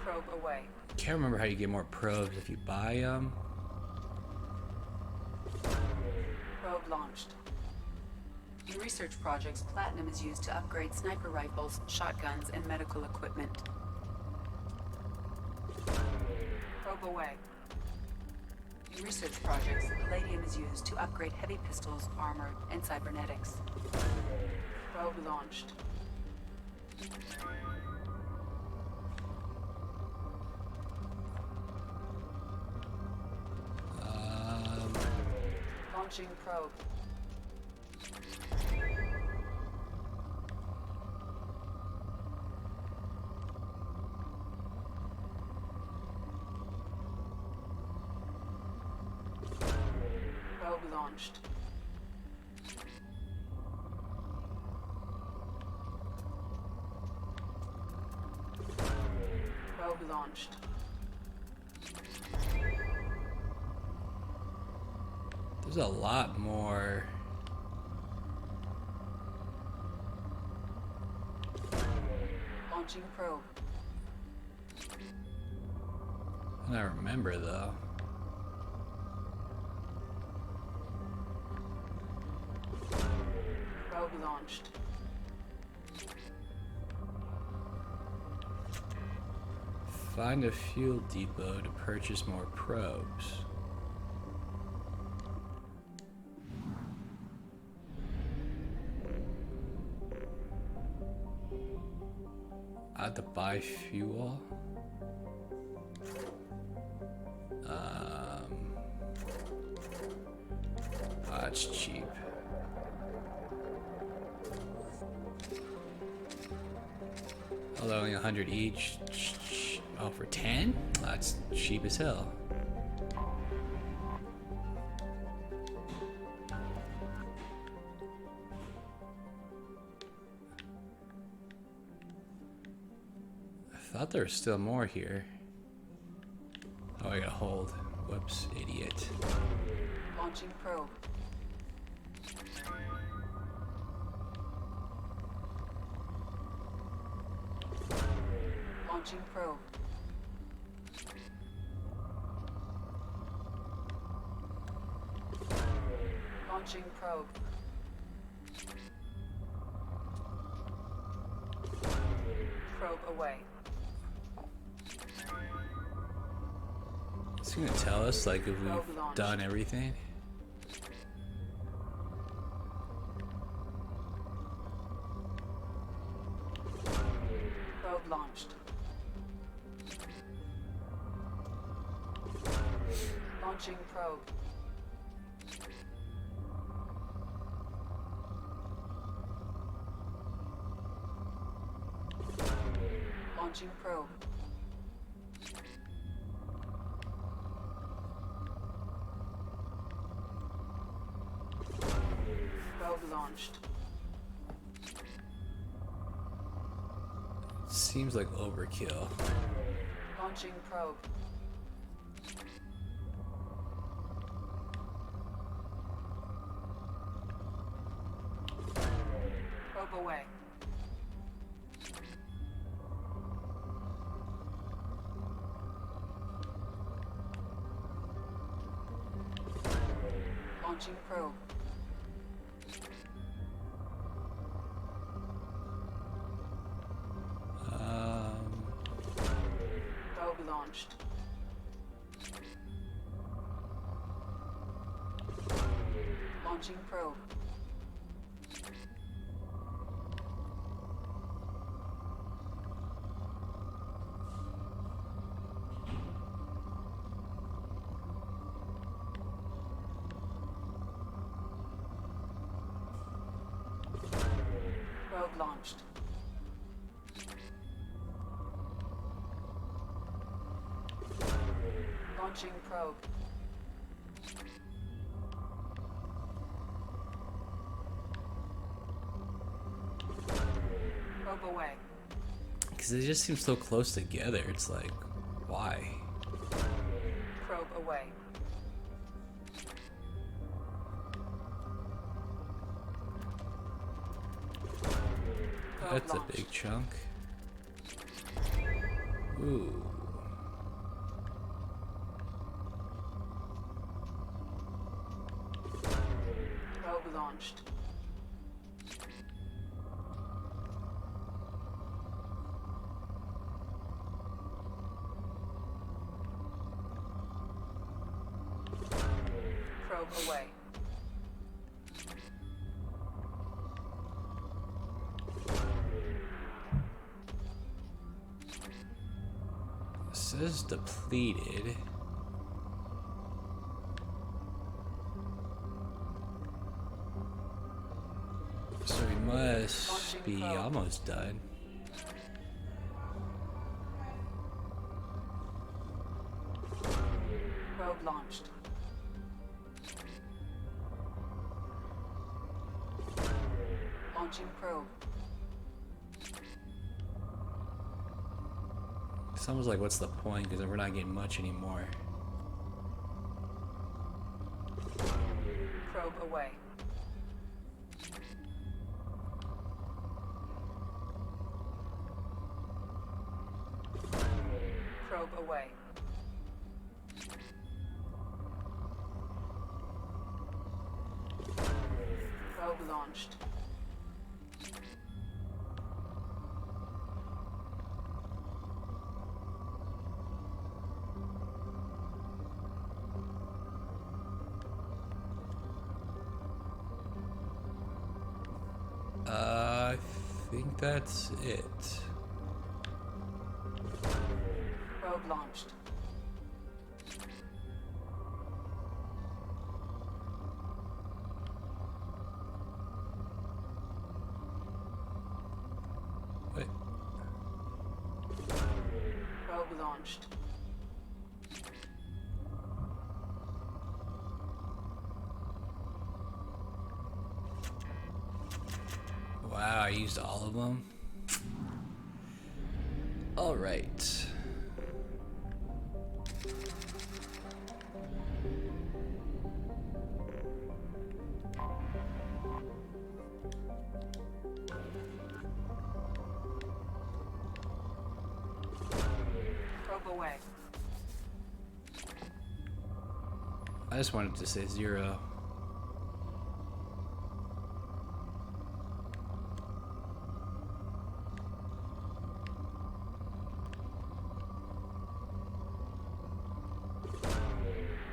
Probe away. Can't remember how you get more probes if you buy them. Probe launched. In research projects, platinum is used to upgrade sniper rifles, shotguns, and medical equipment. Probe away. In research projects, palladium is used to upgrade heavy pistols, armor, and cybernetics. Probe launched. Launching probe. Probe launched. Probe launched. There's a lot more. Launching probe. And I remember though. Probe launched. Find a fuel depot to purchase more probes. I have to buy fuel. That's cheap. Although only 100 each. Oh, for 10? That's cheap as hell. I thought there was still more here. Oh, I gotta hold. Whoops, idiot. Launching probe. Launching probe. Launching probe. Probe away. It's gonna tell us like if we've done everything. Probe launched. Launching probe. Launching probe. Probe launched. Seems like overkill. Launching probe. Probe away. Launching probe. Probe launched. Launching probe. Probe launched. Launching probe. Probe away. Because they just seem so close together. It's like, why? Probe away. Probe That's launched. a big chunk. Ooh. Probe launched. Probe away. This is depleted. be almost done. Probe launched. Launching probe. It's almost like, what's the point? Because we're not getting much anymore. Probe away. Probe away. Probe launched. I think that's it. Probe launched. Wait. Probe launched. Wow, I used all of them. All right. Probe away. I just wanted to say 0.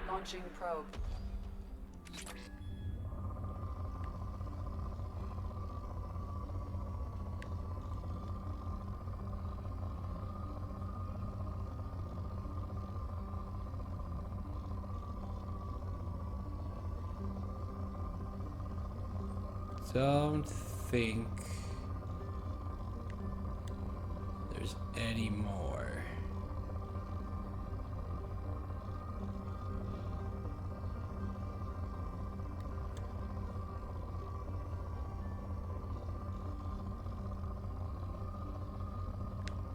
Launching probe. Don't think there's any more.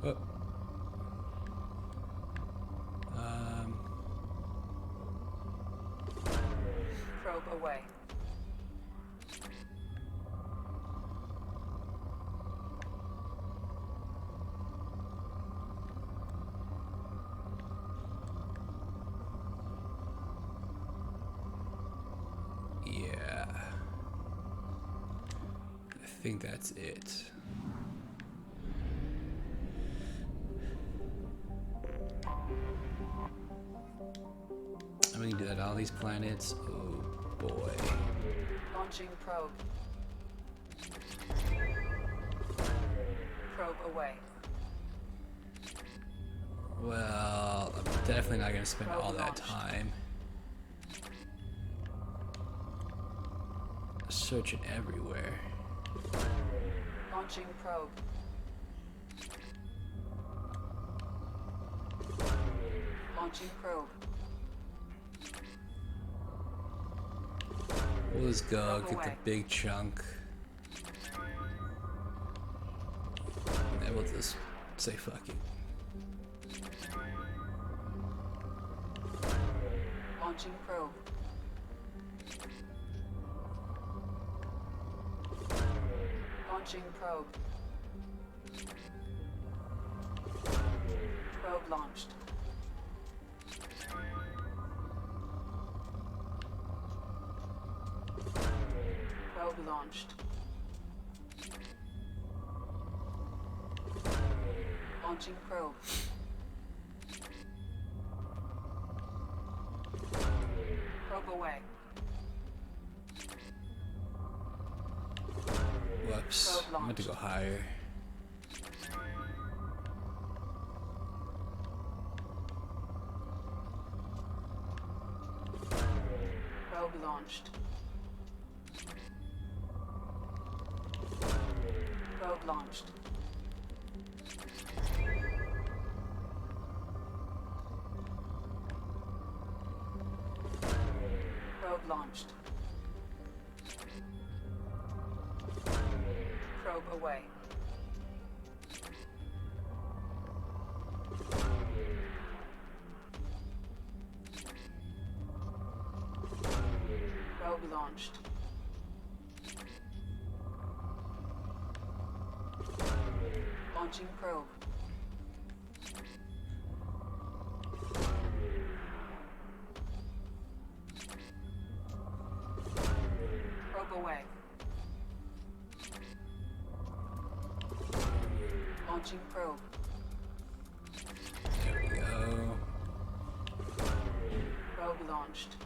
Oh. Probe away. Yeah. I think that's it. I'm gonna do that on all these planets. Oh boy. Launching probe. Probe away. Well, I'm definitely not gonna spend all that time searching everywhere. Launching probe. Launching probe. We'll just go get the big chunk. And then we'll just say fuck it. Launching probe. Launching probe. Probe launched. Probe launched. Launching probe. Probe away. Whoops. I meant to go higher. Probe launched. Probe launched. Probe launched. Probe away. Probe launched. Launching probe. Probe away. Launching probe. There we go. Probe launched.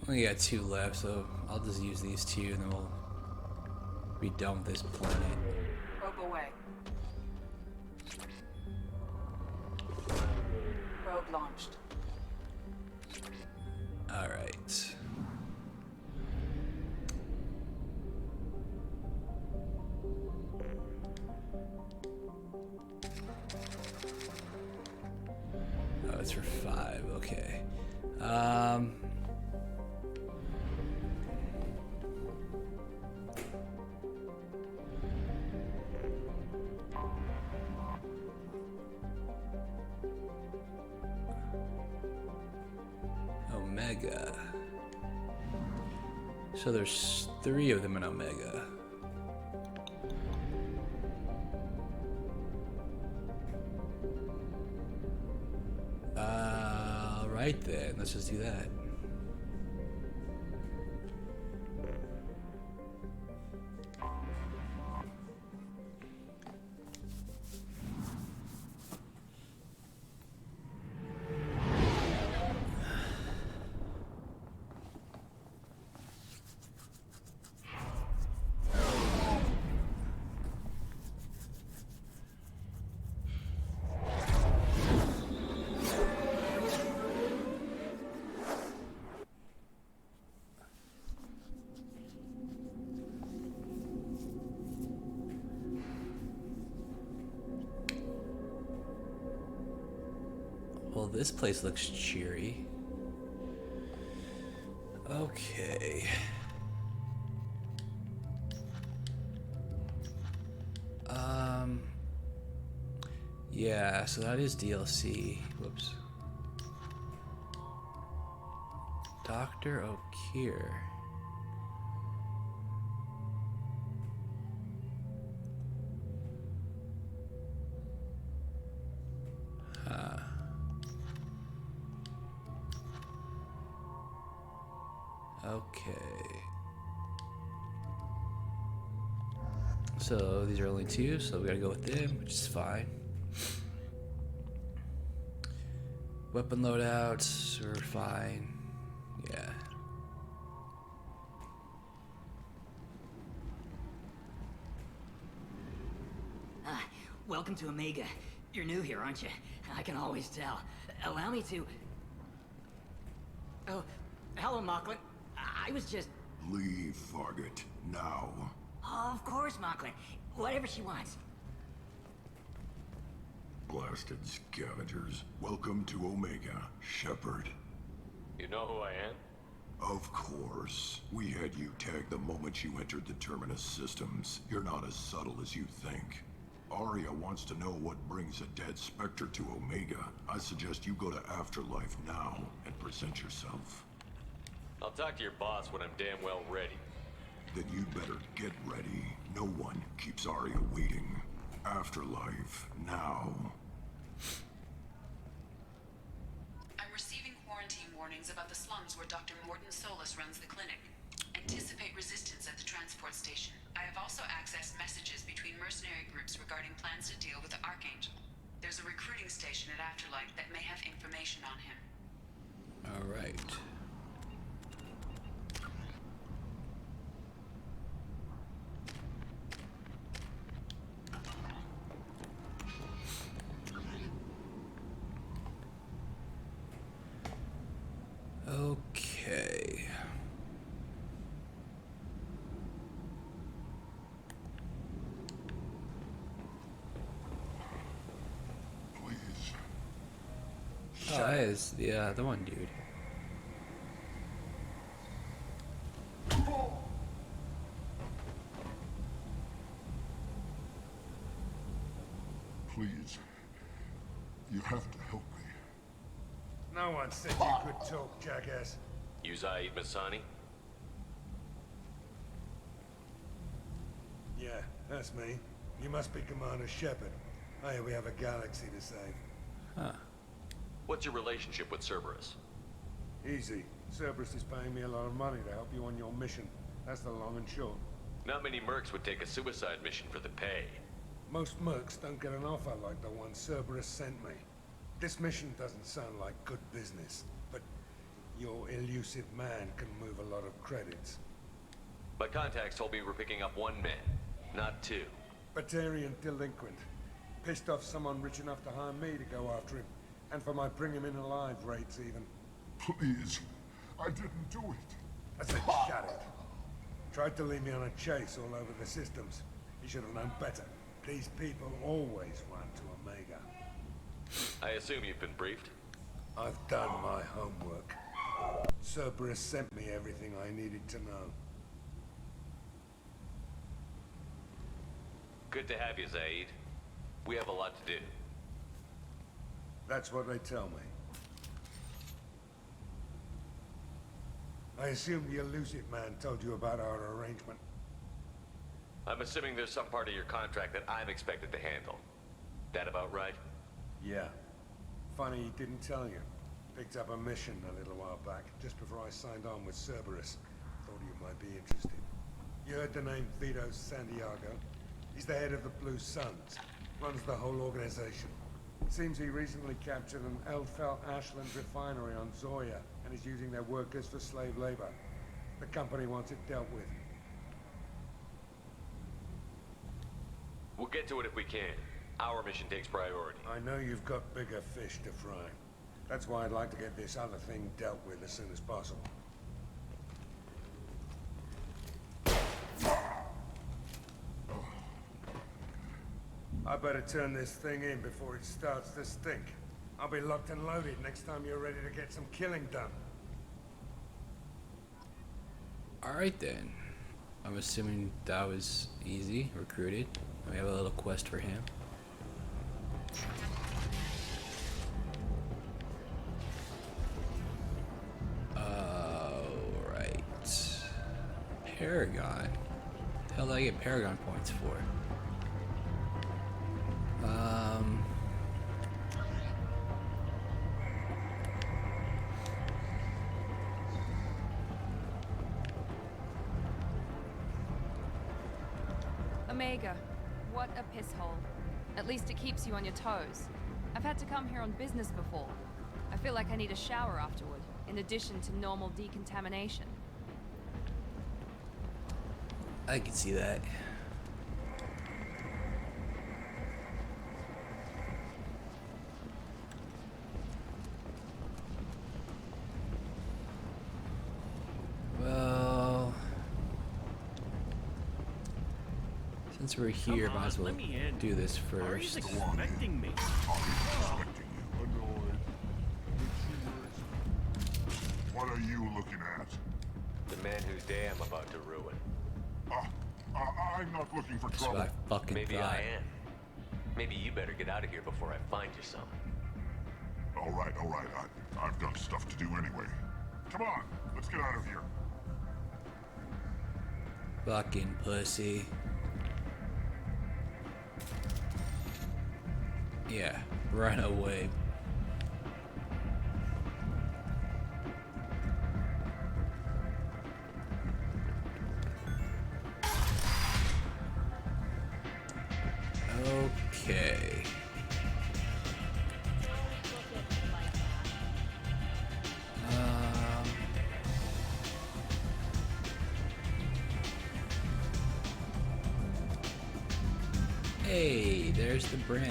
Only got 2 left, so I'll just use these 2 and then we'll be done with this planet. Probe away. Probe launched. Alright. Oh, it's for 5, okay. Omega. So there's 3 of them in Omega. Right then, let's just do that. Well, this place looks cheery. Okay. Yeah, so that is DLC. Whoops. Dr. O'Keir. Huh. Okay. So these are only 2, so we gotta go with them, which is fine. Weapon loadouts, we're fine. Yeah. Welcome to Omega. You're new here, aren't you? I can always tell. Allow me to... Oh, hello, Mocklin. I was just... Leave, Fargate, now. Oh, of course, Mocklin. Whatever she wants. Blasted scavengers. Welcome to Omega, Shepard. You know who I am? Of course. We had you tagged the moment you entered the Terminus systems. You're not as subtle as you think. Arya wants to know what brings a dead Spectre to Omega. I suggest you go to Afterlife now and present yourself. I'll talk to your boss when I'm damn well ready. Then you better get ready. No one keeps Arya waiting. Afterlife now. I'm receiving quarantine warnings about the slums where Dr. Mordin Solus runs the clinic. Anticipate resistance at the transport station. I have also accessed messages between mercenary groups regarding plans to deal with the Archangel. There's a recruiting station at Afterlife that may have information on him. All right. Okay. Oh, that is the one dude. Please. You have to help me. No one said you could talk, jackass. You Zaid Masani? Yeah, that's me. You must be Commander Shepard. Hey, we have a galaxy to save. Huh. What's your relationship with Cerberus? Easy. Cerberus is paying me a lot of money to help you on your mission. That's the long and short. Not many mercs would take a suicide mission for the pay. Most mercs don't get an offer like the one Cerberus sent me. This mission doesn't sound like good business, but your elusive man can move a lot of credits. My contacts told me we're picking up one man, not two. Batarian delinquent. Pissed off someone rich enough to hire me to go after him. And for my bring him in alive rates even. Please. I didn't do it. I said shut it. Tried to lead me on a chase all over the systems. He should have known better. These people always run to Omega. I assume you've been briefed? I've done my homework. Cerberus sent me everything I needed to know. Good to have you, Zaid. We have a lot to do. That's what they tell me. I assume the elusive man told you about our arrangement. I'm assuming there's some part of your contract that I'm expected to handle. That about right? Yeah. Funny he didn't tell you. Picked up a mission a little while back, just before I signed on with Cerberus. Thought you might be interested. You heard the name Vito Santiago? He's the head of the Blue Suns. Runs the whole organization. Seems he recently captured an Elfell Ashland refinery on Zoya and is using their workers for slave labor. The company wants it dealt with. We'll get to it if we can. Our mission takes priority. I know you've got bigger fish to fry. That's why I'd like to get this other thing dealt with as soon as possible. I better turn this thing in before it starts to stink. I'll be locked and loaded next time you're ready to get some killing done. Alright then. I'm assuming that was easy. Recruited. We have a little quest for him. Alright. Paragon. The hell did I get Paragon points for? Omega, what a piss hole. At least it keeps you on your toes. I've had to come here on business before. I feel like I need a shower afterward, in addition to normal decontamination. I can see that. Well, since we're here, might as well do this first. Expecting me. What are you looking at? The man whose day I'm about to ruin. I'm not looking for That's trouble. what I fucking Maybe thought. I am. Maybe you better get out of here before I find you some. All right. I've got stuff to do anyway. Come on, let's get out of here. Fucking pussy. Yeah, run away. Okay. Hey, there's the brandy.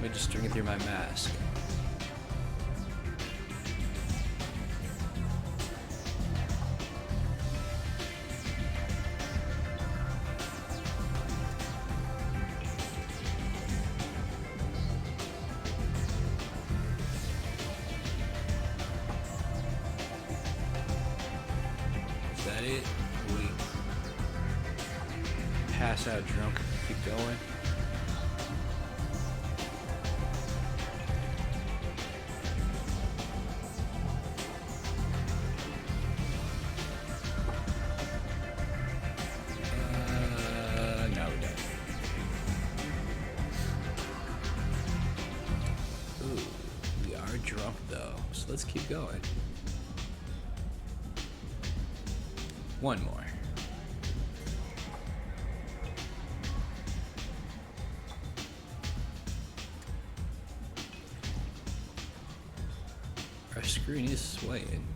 Let me just string it through my mask. Is that it? We pass out drunk and keep going. No, we don't. Ooh, we are drunk though, so let's keep going. One more. Our screen is swaying.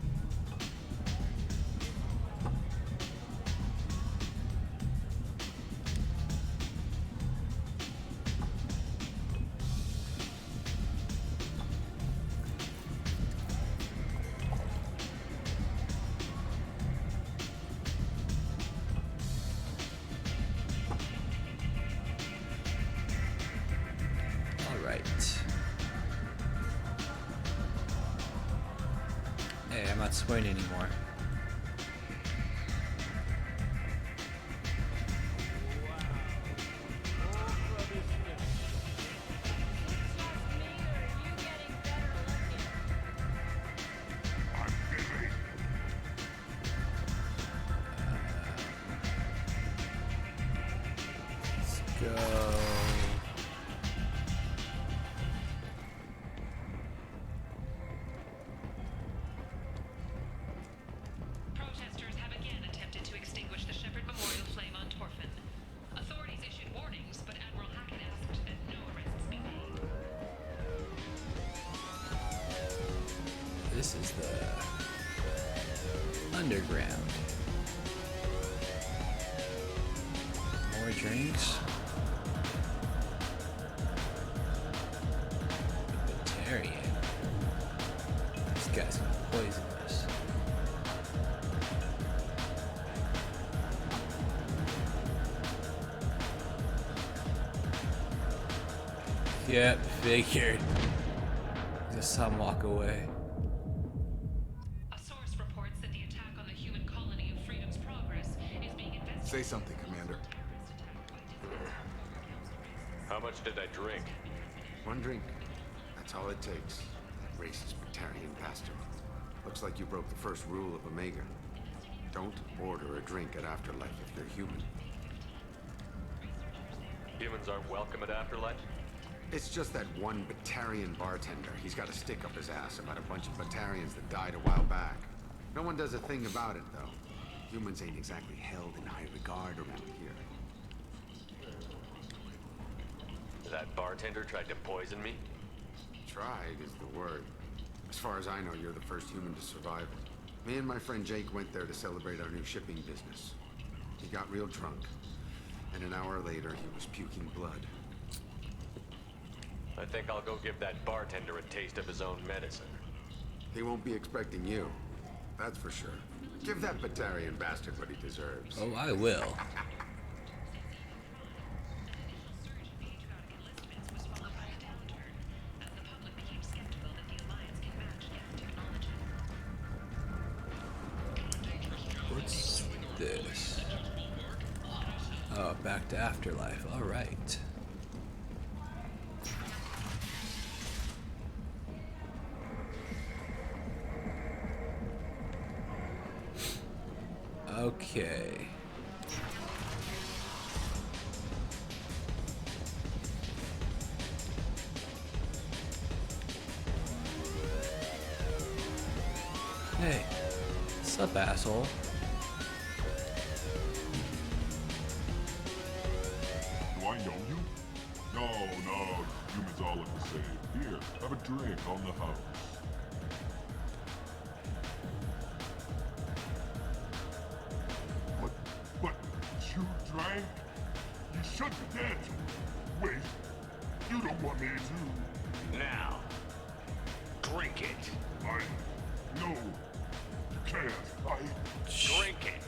All right. Hey, I'm not swaying anymore. Let's go. Protesters have again attempted to extinguish the Shepherd Memorial flame on Torfin. Authorities issued warnings, but Admiral Hackett asked that no arrests be made. This is the underground. More drinks. Vegetarian. This guy's gonna poison us. Yep, figured. Just saw him walk away. A source reports that the attack on the human colony of Freedom's Progress is being investigated. Say something, Commander. How much did I drink? One drink. That's all it takes. That racist Batarian bastard. Looks like you broke the first rule of Omega. Don't order a drink at Afterlife if you're human. Humans aren't welcome at Afterlife? It's just that one Batarian bartender. He's got a stick up his ass about a bunch of Batarians that died a while back. No one does a thing about it, though. Humans ain't exactly held in high regard around here. That bartender tried to poison me? Tried is the word. As far as I know, you're the first human to survive it. Me and my friend Jake went there to celebrate our new shipping business. He got real drunk, and an hour later he was puking blood. I think I'll go give that bartender a taste of his own medicine. He won't be expecting you. That's for sure. Give that Batarian bastard what he deserves. Oh, I will. What's this? Oh, back to Afterlife. All right. Okay. Hey, sup, asshole? Do I know you? No, humans all look the same. Here, have a drink on the house. But you drank? You should be dead. Wait, You don't want me to. Now, drink it. No. You can't. Drink it,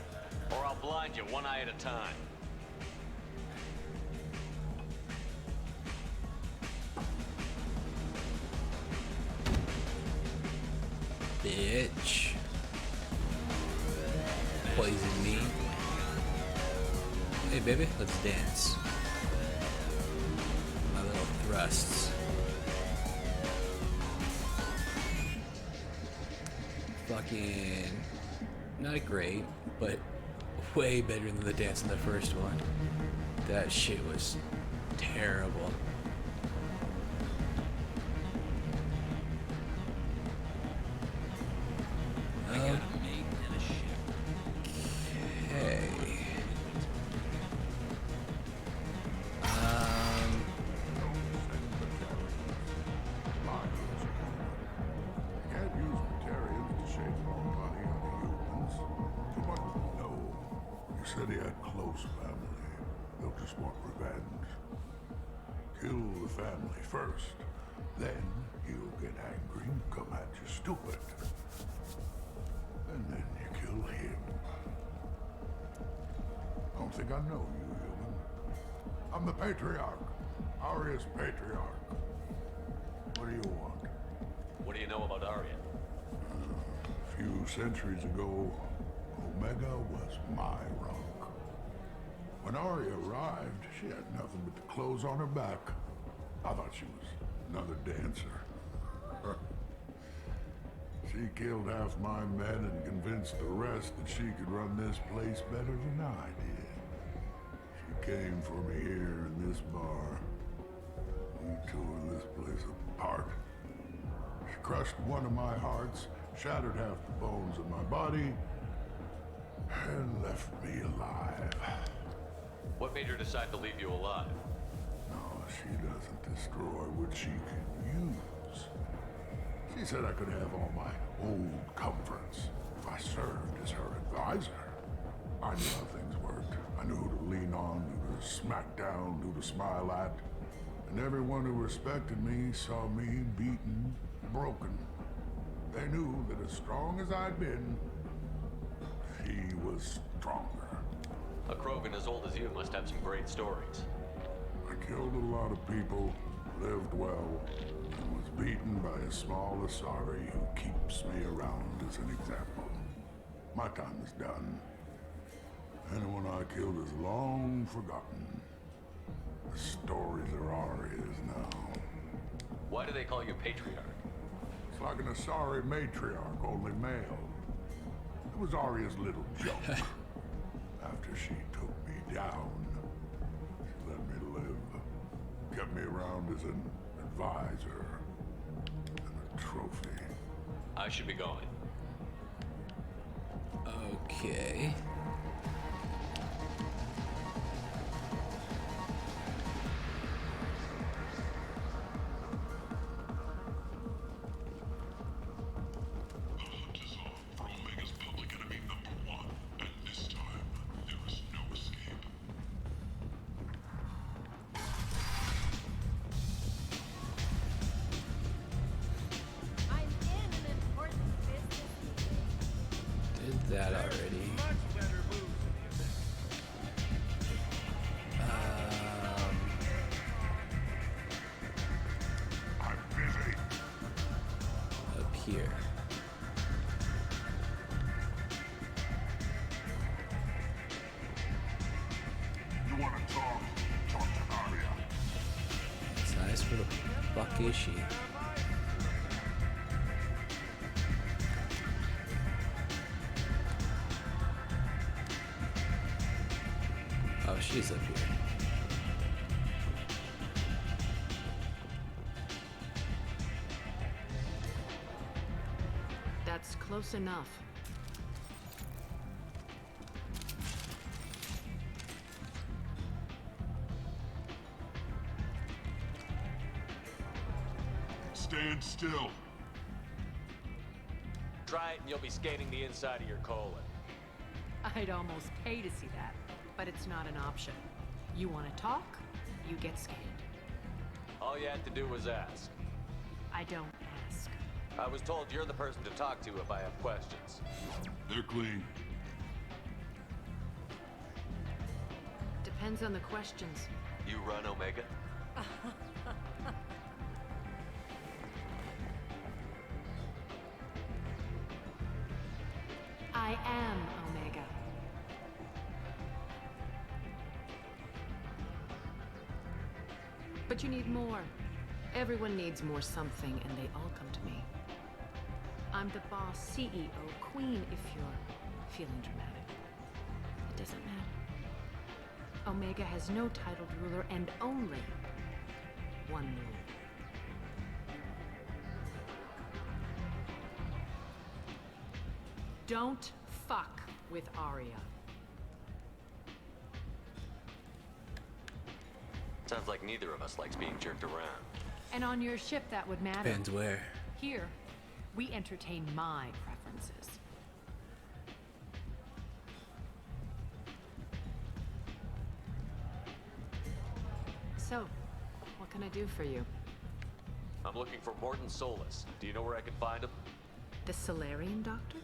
or I'll blind you one eye at a time. Bitch. Poison me. Hey baby, let's dance. My little thrusts. Fucking not great, but way better than the dance in the first one. That shit was terrible. Said he had close family. They'll just want revenge. Kill the family first. Then he'll get angry and come at you stupid. And then you kill him. I don't think I know you, human. I'm the Patriarch. Aria's Patriarch. What do you want? What do you know about Aria? A few centuries ago, Omega was my rock. When Aria arrived, she had nothing but the clothes on her back. I thought she was another dancer. She killed half my men and convinced the rest that she could run this place better than I did. She came for me here in this bar. We tore this place apart. She crushed one of my hearts, shattered half the bones in my body, and left me alive. What made her decide to leave you alive? No, she doesn't destroy what she can use. She said I could have all my old comforts if I served as her advisor. I knew how things worked. I knew who to lean on, who to smack down, who to smile at. And everyone who respected me saw me beaten, broken. They knew that as strong as I'd been, she was stronger. A Krogan as old as you must have some great stories. I killed a lot of people, lived well, and was beaten by a small Asari who keeps me around as an example. My time is done. Anyone I killed is long forgotten. The stories are Aria's now. Why do they call you Patriarch? It's like an Asari matriarch, only male. It was Aria's little joke. After she took me down, she let me live. Kept me around as an advisor and a trophy. I should be going. Okay. That already. I'm busy. Up here. You want to talk? Talk to Aria. It's nice. Where the fuck is she? Oh, she's up here. That's close enough. Stand still. Try it and you'll be scanning the inside of your colon. I'd almost pay to see that, but it's not an option. You want to talk, you get scanned. All you had to do was ask. I don't ask. I was told you're the person to talk to if I have questions. They're clean. Depends on the questions. You run Omega? I am Omega. But you need more. Everyone needs more something, and they all come to me. I'm the boss, CEO, queen, if you're feeling dramatic. It doesn't matter. Omega has no titled ruler and only one rule. Don't fuck with Arya. Sounds like neither of us likes being jerked around. And on your ship, that would matter. Depends where. Here, we entertain my preferences. So, what can I do for you? I'm looking for Mordin Solus. Do you know where I can find him? The Solarian doctor?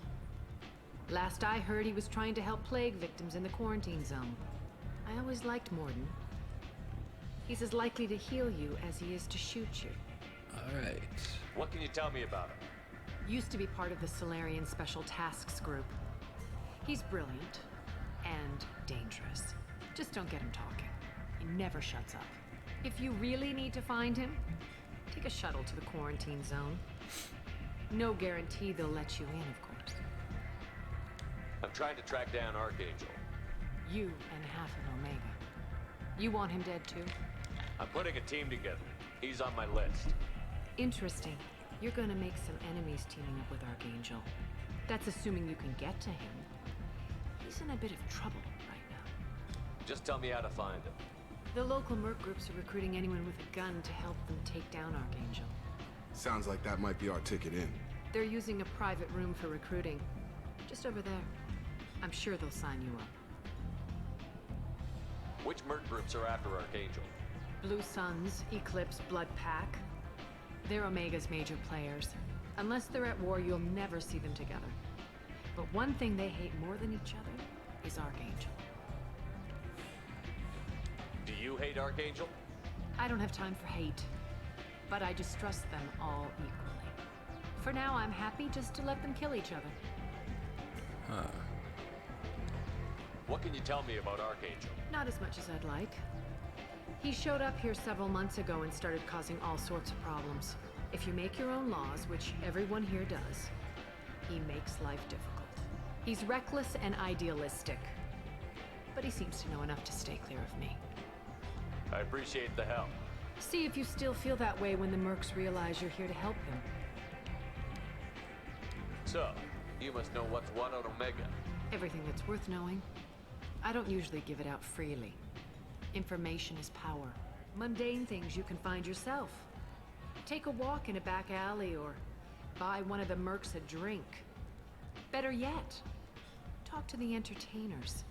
Last I heard, he was trying to help plague victims in the quarantine zone. I always liked Mordin. He's as likely to heal you as he is to shoot you. Alright. What can you tell me about him? Used to be part of the Solarian Special Tasks Group. He's brilliant and dangerous. Just don't get him talking. He never shuts up. If you really need to find him, take a shuttle to the quarantine zone. No guarantee they'll let you in, of course. I'm trying to track down Archangel. You and half of Omega. You want him dead too? I'm putting a team together. He's on my list. Interesting. You're gonna make some enemies teaming up with Archangel. That's assuming you can get to him. He's in a bit of trouble right now. Just tell me how to find him. The local merc groups are recruiting anyone with a gun to help them take down Archangel. Sounds like that might be our ticket in. They're using a private room for recruiting. Just over there. I'm sure they'll sign you up. Which merc groups are after Archangel? Blue Suns, Eclipse, Blood Pack. They're Omega's major players. Unless they're at war, you'll never see them together. But one thing they hate more than each other is Archangel. Do you hate Archangel? I don't have time for hate, but I distrust them all equally. For now, I'm happy just to let them kill each other. Huh. What can you tell me about Archangel? Not as much as I'd like. He showed up here several months ago and started causing all sorts of problems. If you make your own laws, which everyone here does, he makes life difficult. He's reckless and idealistic, but he seems to know enough to stay clear of me. I appreciate the help. See if you still feel that way when the mercs realize you're here to help them. So, you must know what's what on Omega. Everything that's worth knowing. I don't usually give it out freely. Information is power. Mundane things you can find yourself. Take a walk in a back alley or buy one of the mercs a drink. Better yet, talk to the entertainers.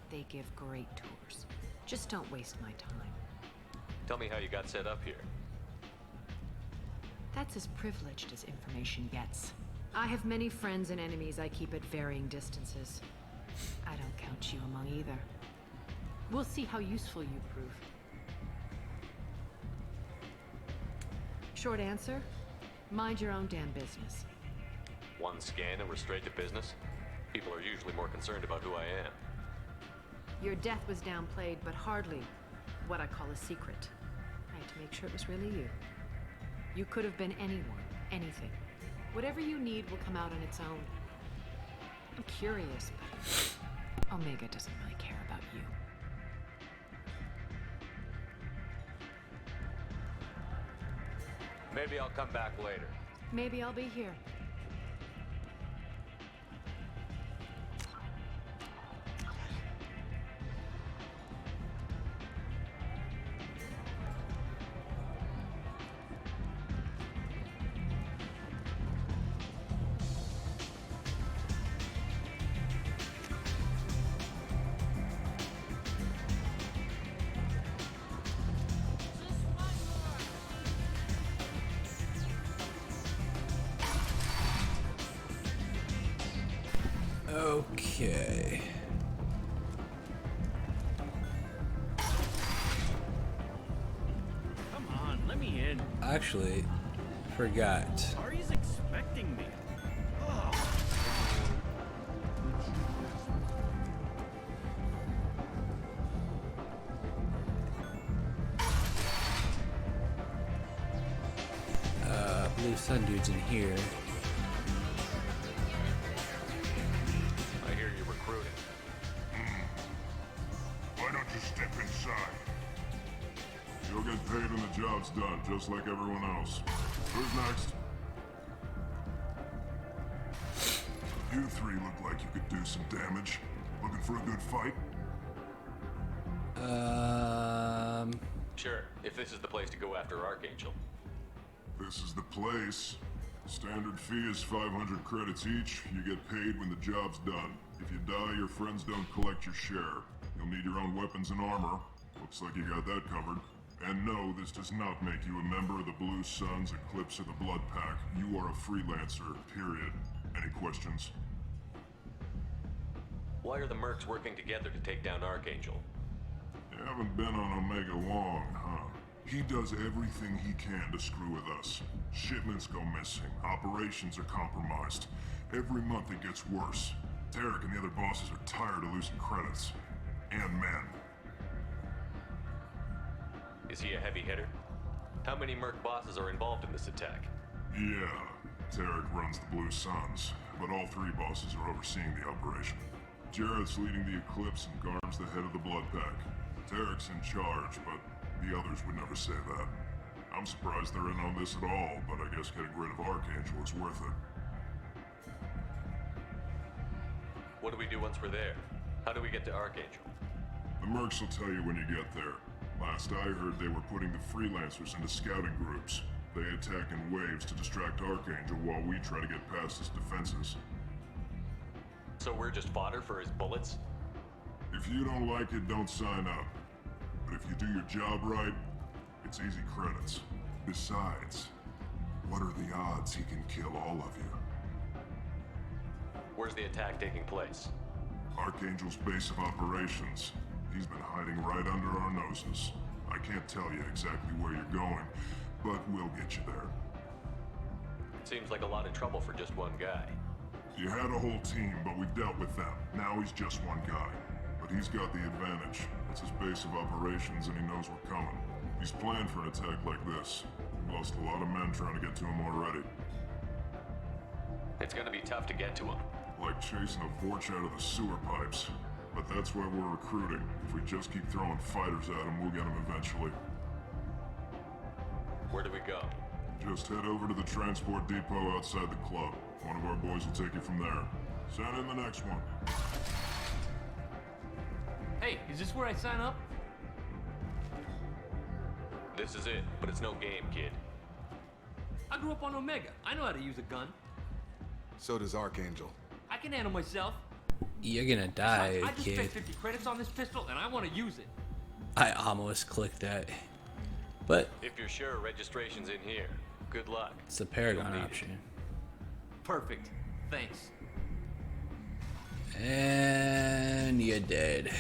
They give great tours. Just don't waste my time. Tell me how you got set up here. That's as privileged as information gets. I have many friends and enemies I keep at varying distances. I don't count you among either. We'll see how useful you prove. Short answer, mind your own damn business. One scan and we're straight to business? People are usually more concerned about who I am. Your death was downplayed, but hardly what I call a secret. I had to make sure it was really you. You could have been anyone, anything. Whatever you need will come out on its own. I'm curious, but Omega doesn't really care about you. Maybe I'll come back later. Maybe I'll be here. Okay. Come on, let me in. Actually, forgot. Ari's expecting me. Blue Sun dude's in here. I hear you're recruiting. Why don't you step inside? You'll get paid when the job's done, just like everyone else. Who's next? You three look like you could do some damage. Looking for a good fight? Sure, if this is the place to go after Archangel. This is the place. Standard fee is 500 credits each. You get paid when the job's done. If you die, your friends don't collect your share. You'll need your own weapons and armor. Looks like you got that covered. And no, this does not make you a member of the Blue Suns, Eclipse, or the Blood Pack. You are a freelancer, period. Any questions? Why are the mercs working together to take down Archangel? You haven't been on Omega long, huh? He does everything he can to screw with us. Shipments go missing, operations are compromised. Every month it gets worse. Tarek and the other bosses are tired of losing credits. And men. Is he a heavy hitter? How many merc bosses are involved in this attack? Yeah, Tarek runs the Blue Suns, but all three bosses are overseeing the operation. Jarrett's leading the Eclipse and Garm's the head of the Blood Pack. Tarek's in charge, but the others would never say that. I'm surprised they're in on this at all, but I guess getting rid of Archangel is worth it. What do we do once we're there? How do we get to Archangel? The mercs will tell you when you get there. Last I heard, they were putting the freelancers into scouting groups. They attack in waves to distract Archangel while we try to get past his defenses. So we're just fodder for his bullets? If you don't like it, don't sign up. But if you do your job right, it's easy credits. Besides, what are the odds he can kill all of you? Where's the attack taking place? Archangel's base of operations. He's been hiding right under our noses. I can't tell you exactly where you're going, but we'll get you there. Seems like a lot of trouble for just one guy. You had a whole team, but we've dealt with them. Now he's just one guy. But he's got the advantage. It's his base of operations and he knows we're coming. He's planned for an attack like this. We've lost a lot of men trying to get to him already. It's gonna be tough to get to him. Like chasing a Vorch out of the sewer pipes. But that's why we're recruiting. If we just keep throwing fighters at him, we'll get him eventually. Where do we go? Just head over to the transport depot outside the club. One of our boys will take you from there. Send in the next one. Hey, is this where I sign up? This is it, but it's no game, kid. I grew up on Omega. I know how to use a gun. So does Archangel. I can handle myself. You're gonna die, Besides, I just kid. spent 50 credits on this pistol, and I want to use it. I almost clicked that. But If you're sure registration's in here, good luck. it's the Paragon You'll need it. option. Perfect. Thanks. And you're dead.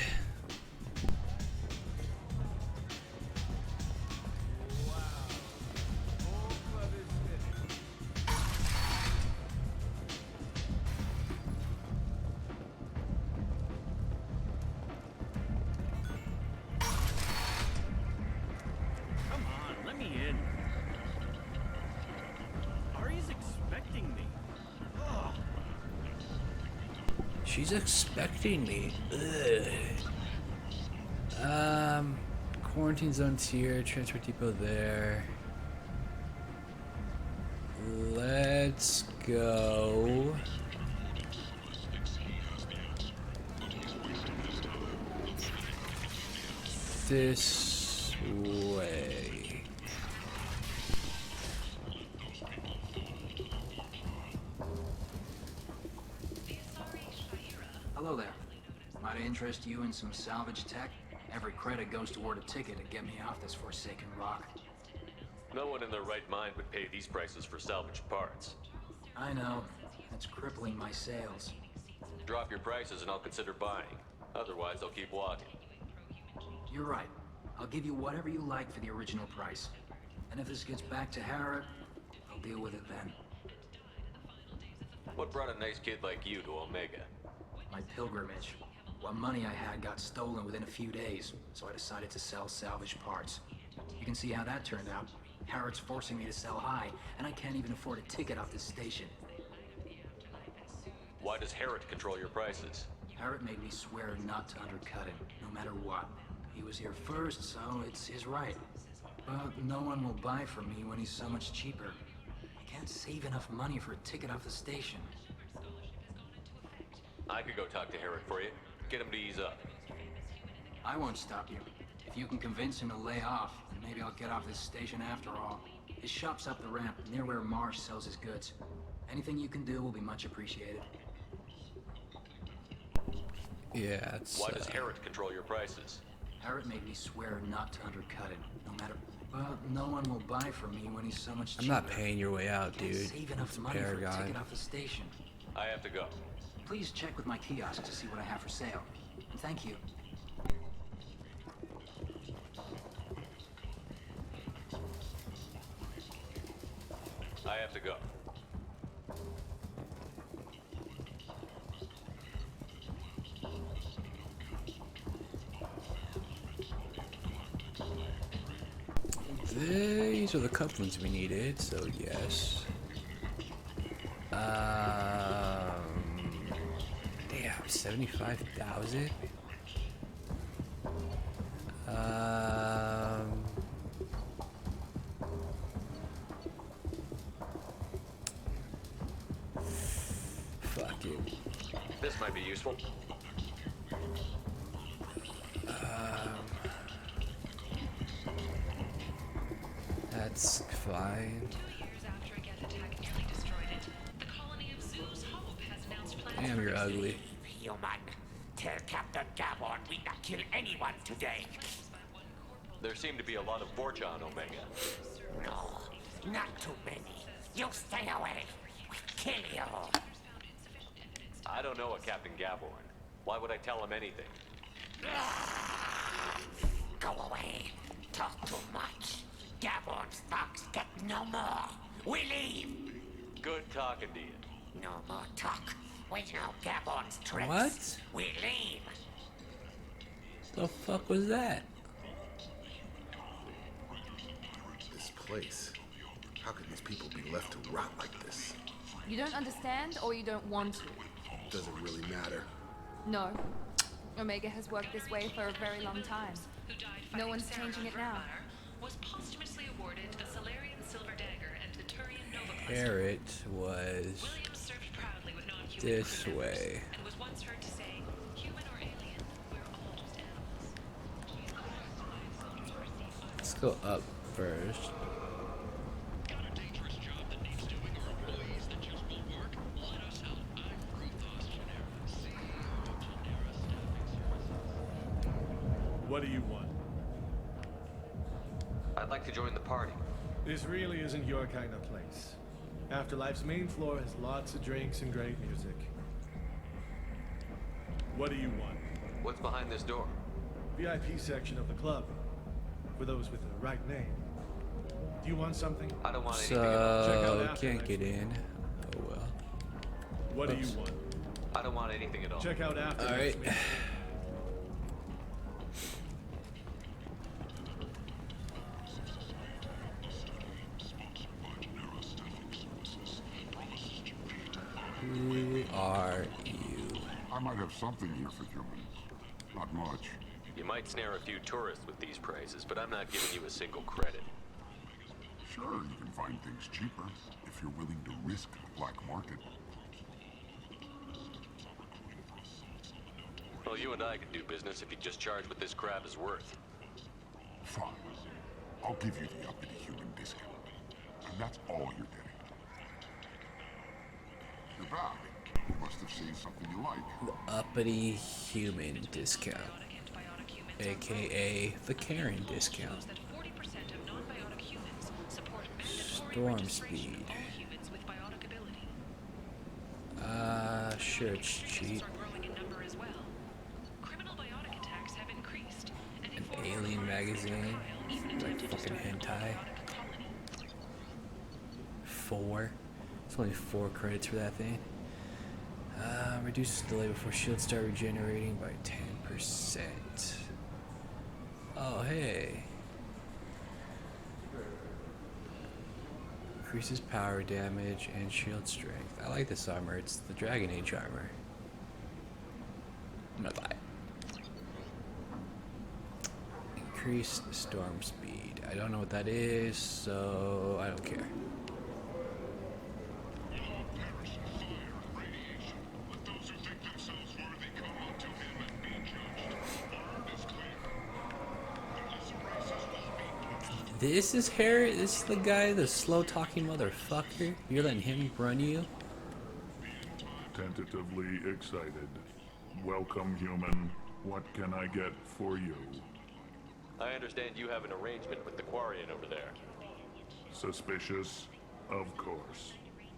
Come on, let me in. Ari's expecting me. Ugh. She's expecting me. Ugh. Quarantine zone's here. Transport depot there. Let's go. This way. Hello there. Might I interest you in some salvage tech? Every credit goes toward a ticket to get me off this forsaken rock. No one in their right mind would pay these prices for salvaged parts. I know. It's crippling my sales. drop your prices and I'll consider buying. Otherwise, I'll keep walking. You're right. I'll give you whatever you like for the original price. And if this gets back to Harrod, I'll deal with it then. What brought a nice kid like you to Omega? My pilgrimage. What money I had got stolen within a few days, so I decided to sell salvage parts. You can see how that turned out. Harrod's forcing me to sell high, and I can't even afford a ticket off this station. Why does Harrod control your prices? Harrod made me swear not to undercut him, no matter what. He was here first, so it's his right. But no one will buy from me when he's so much cheaper. I can't save enough money for a ticket off the station. I could go talk to Harrod for you. Get him to ease up. I won't stop you. If you can convince him to lay off, then maybe I'll get off this station after all. His shop's up the ramp, near where Marsh sells his goods. Anything you can do will be much appreciated. Yeah, it's... Why does Harrod control your prices? Harrod made me swear not to undercut him, no matter... Well, no one will buy from me when he's so much cheaper. I'm not paying your way out, dude. Save enough money for a ticket off the station. I have to go. Please check with my kiosk to see what I have for sale. And thank you. I have to go. These are the couplings we needed, so yes. Damn, 75,000. Fuck it. This might be useful. That's fine. 2 years after a Geth attack nearly destroyed it, the colony of Zeus Hope has announced plans Damn, for you're its ugly. Human, tell Captain Gabon we not kill anyone today. There seem to be a lot of Vorcha on Omega. No, not too many. You stay away. We kill you. I don't know a Captain Gaborn. Why would I tell him anything? Go away. Talk too much. Gaborn's thugs get no more. We leave. Good talking to you. No more talk. We know Gaborn's tricks. What? We leave. The fuck was that? This place. How could these people be left to rot like this? You don't understand, or you don't want to? Doesn't really matter. No. Omega has worked this way for a very long time. No one's changing it now. Was posthumously awarded a Solarian Silver Dagger and the Turian Nova Cluster. Carrot was Williams served proudly with non-human this crew members way. and was once heard to say, human or alien, we're all just animals. Let's go up first. Got a dangerous job that needs doing or employees that just won't work? Let us help. I'm Gruthos Genera, CEO of Genera Staffing Services. What do you want? I'd like to join the party. This really isn't your kind of place. Afterlife's main floor has lots of drinks and great music. What do you want? What's behind this door? VIP section of the club. For those with the right name. Do you want something? I don't want anything at all. Check So out can't Afterlife. get in. Oh well. What Oops. do you want? I don't want anything at all. Check out Afterlife. All right. Who are you? I might have something here for humans. Not much. You might snare a few tourists with these prices, but I'm not giving you a single credit. Sure, you can find things cheaper if you're willing to risk the black market. Well, you and I could do business if you just charge what this crap is worth. Fine. I'll give you the uppity human discount. And that's all you're getting. You're back. You must have seen something you like. The uppity human discount, aka the Karen discount. Storm speed. Sure, it's cheap. Alien magazine. Like fucking hentai. 4. It's only 4 credits for that thing. Reduces delay before shields start regenerating by 10%. Oh, hey. Increases power damage and shield strength. I like this armor. It's the Dragon Age armor. I'm gonna buy it. Increased storm speed. I don't know what that is, so I don't care. This is Harry? This is the guy, the slow-talking motherfucker? You're letting him run you? Tentatively excited. Welcome, human. What can I get for you? I understand you have an arrangement with the Quarian over there. Suspicious? Of course.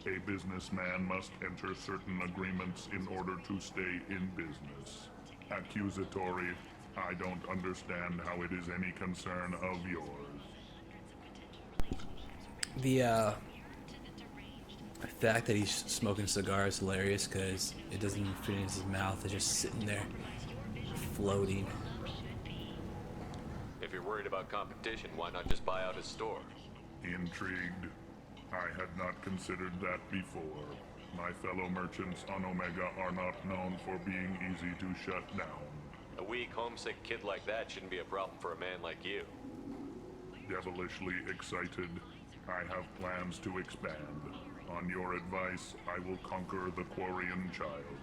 A businessman must enter certain agreements in order to stay in business. Accusatory. I don't understand how it is any concern of yours. The fact that he's smoking cigars is hilarious because it doesn't even fit in his mouth. It's just sitting there, floating. If you're worried about competition, why not just buy out his store? Intrigued? I had not considered that before. My fellow merchants on Omega are not known for being easy to shut down. A weak, homesick kid like that shouldn't be a problem for a man like you. Devilishly excited. I have plans to expand. On your advice, I will conquer the Quarian child.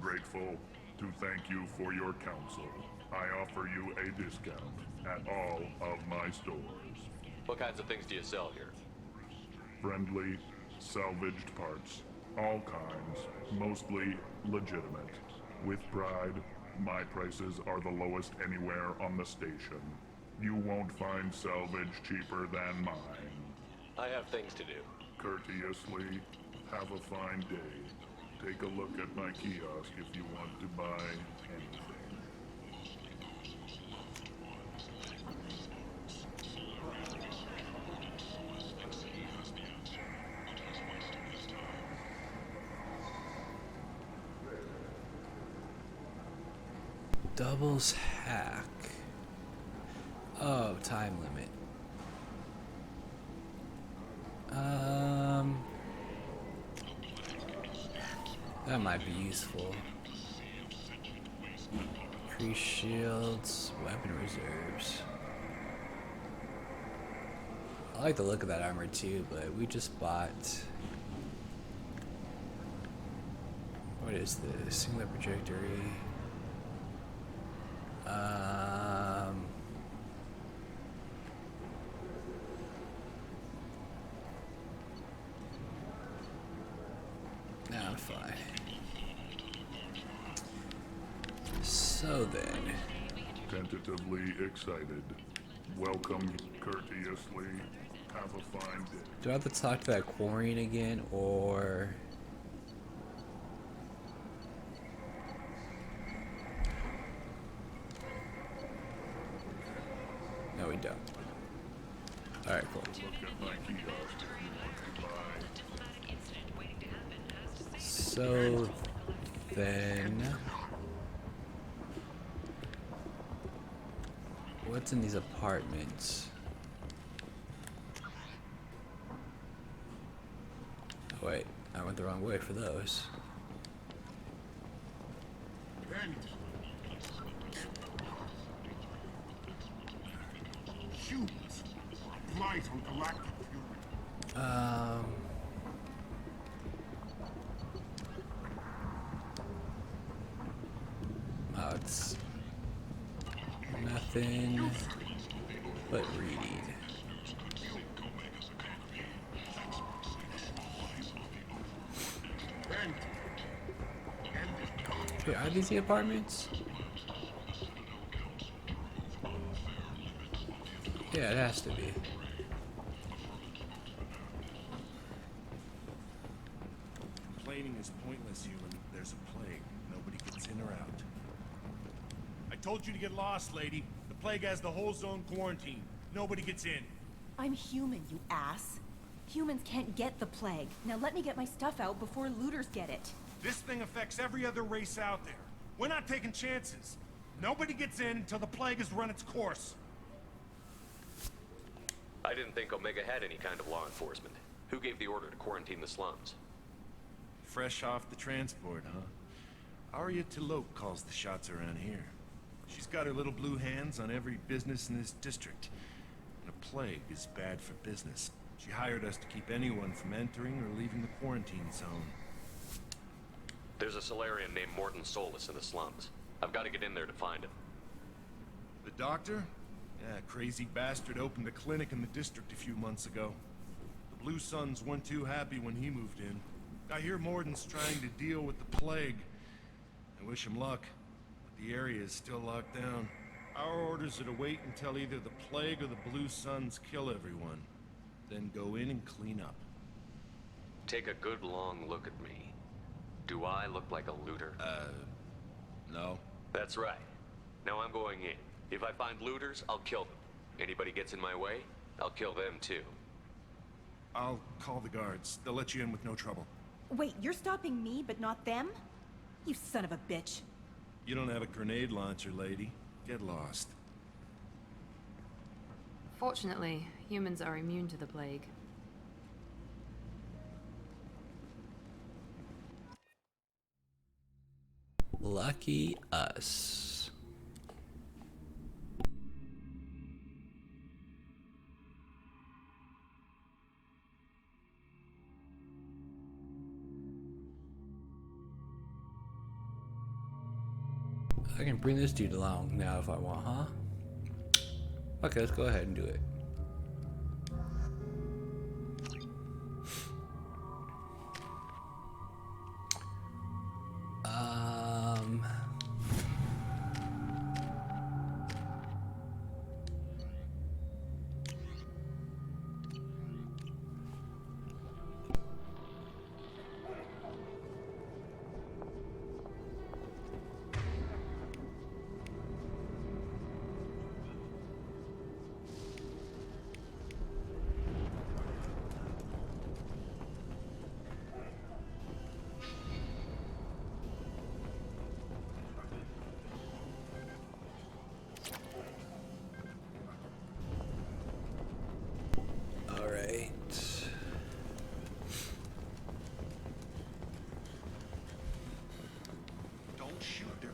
Grateful to thank you for your counsel. I offer you a discount at all of my stores. What kinds of things do you sell here? Friendly, salvaged parts. All kinds. Mostly legitimate. With pride, my prices are the lowest anywhere on the station. You won't find salvage cheaper than mine. I have things to do. Courteously, have a fine day. Take a look at my kiosk if you want to buy anything. Doubles hack. Oh, time limit. That might be useful. Increase shields, weapon reserves. I like the look of that armor too, but we just bought. What is this? Singular trajectory. Nah, I'm fine. So then. Tentatively excited. Welcome courteously. Have a fine day. Do I have to talk to that Quarian again, or? No, we don't. Alright, cool. So then, what's in these apartments? Oh, wait, I went the wrong way for those. Humans. Light on galactic fury. Oh, it's nothing but reading. Wait, are these the apartments? Yeah, it has to be. Complaining is pointless, human. There's a plague. Nobody gets in or out. I told you to get lost, lady. The plague has the whole zone quarantined. Nobody gets in. I'm human, you ass. Humans can't get the plague. Now let me get my stuff out before looters get it. This thing affects every other race out there. We're not taking chances. Nobody gets in until the plague has run its course. I didn't think Omega had any kind of law enforcement. Who gave the order to quarantine the slums? Fresh off the transport, huh? Arya T'Loak calls the shots around here. She's got her little blue hands on every business in this district. And a plague is bad for business. She hired us to keep anyone from entering or leaving the quarantine zone. There's a Solarian named Mordin Solus in the slums. I've got to get in there to find him. The doctor? Yeah, crazy bastard opened a clinic in the district a few months ago. The Blue Suns weren't too happy when he moved in. I hear Mordin's trying to deal with the plague. I wish him luck, but the area is still locked down. Our orders are to wait until either the plague or the Blue Suns kill everyone. Then go in and clean up. Take a good long look at me. Do I look like a looter? No. That's right. Now I'm going in. If I find looters, I'll kill them. Anybody gets in my way, I'll kill them too. I'll call the guards. They'll let you in with no trouble. Wait, you're stopping me, but not them? You son of a bitch. You don't have a grenade launcher, lady. Get lost. Fortunately, humans are immune to the plague. Lucky us. I can bring this dude along now if I want, huh? Okay, let's go ahead and do it.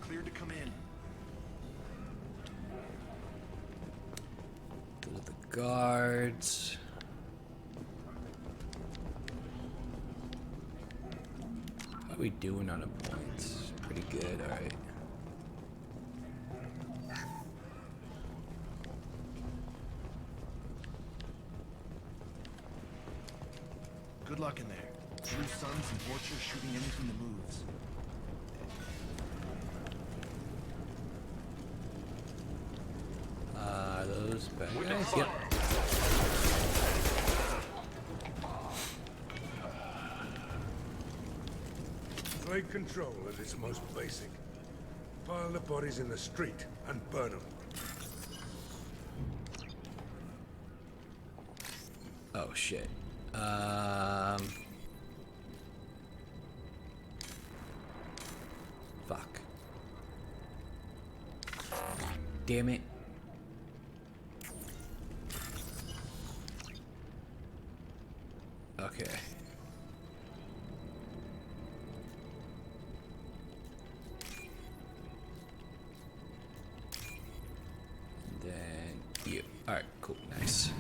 Cleared to come in. Go to the guards. How are we doing on a points? Pretty good, alright. Good luck in there. Blue Suns and Orchard shooting anything that moves. Those bad guys? Yep. Plague control at its most basic. Pile the bodies in the street and burn them. Oh shit. Fuck. Damn it. Okay. Then you. Alright, cool, nice.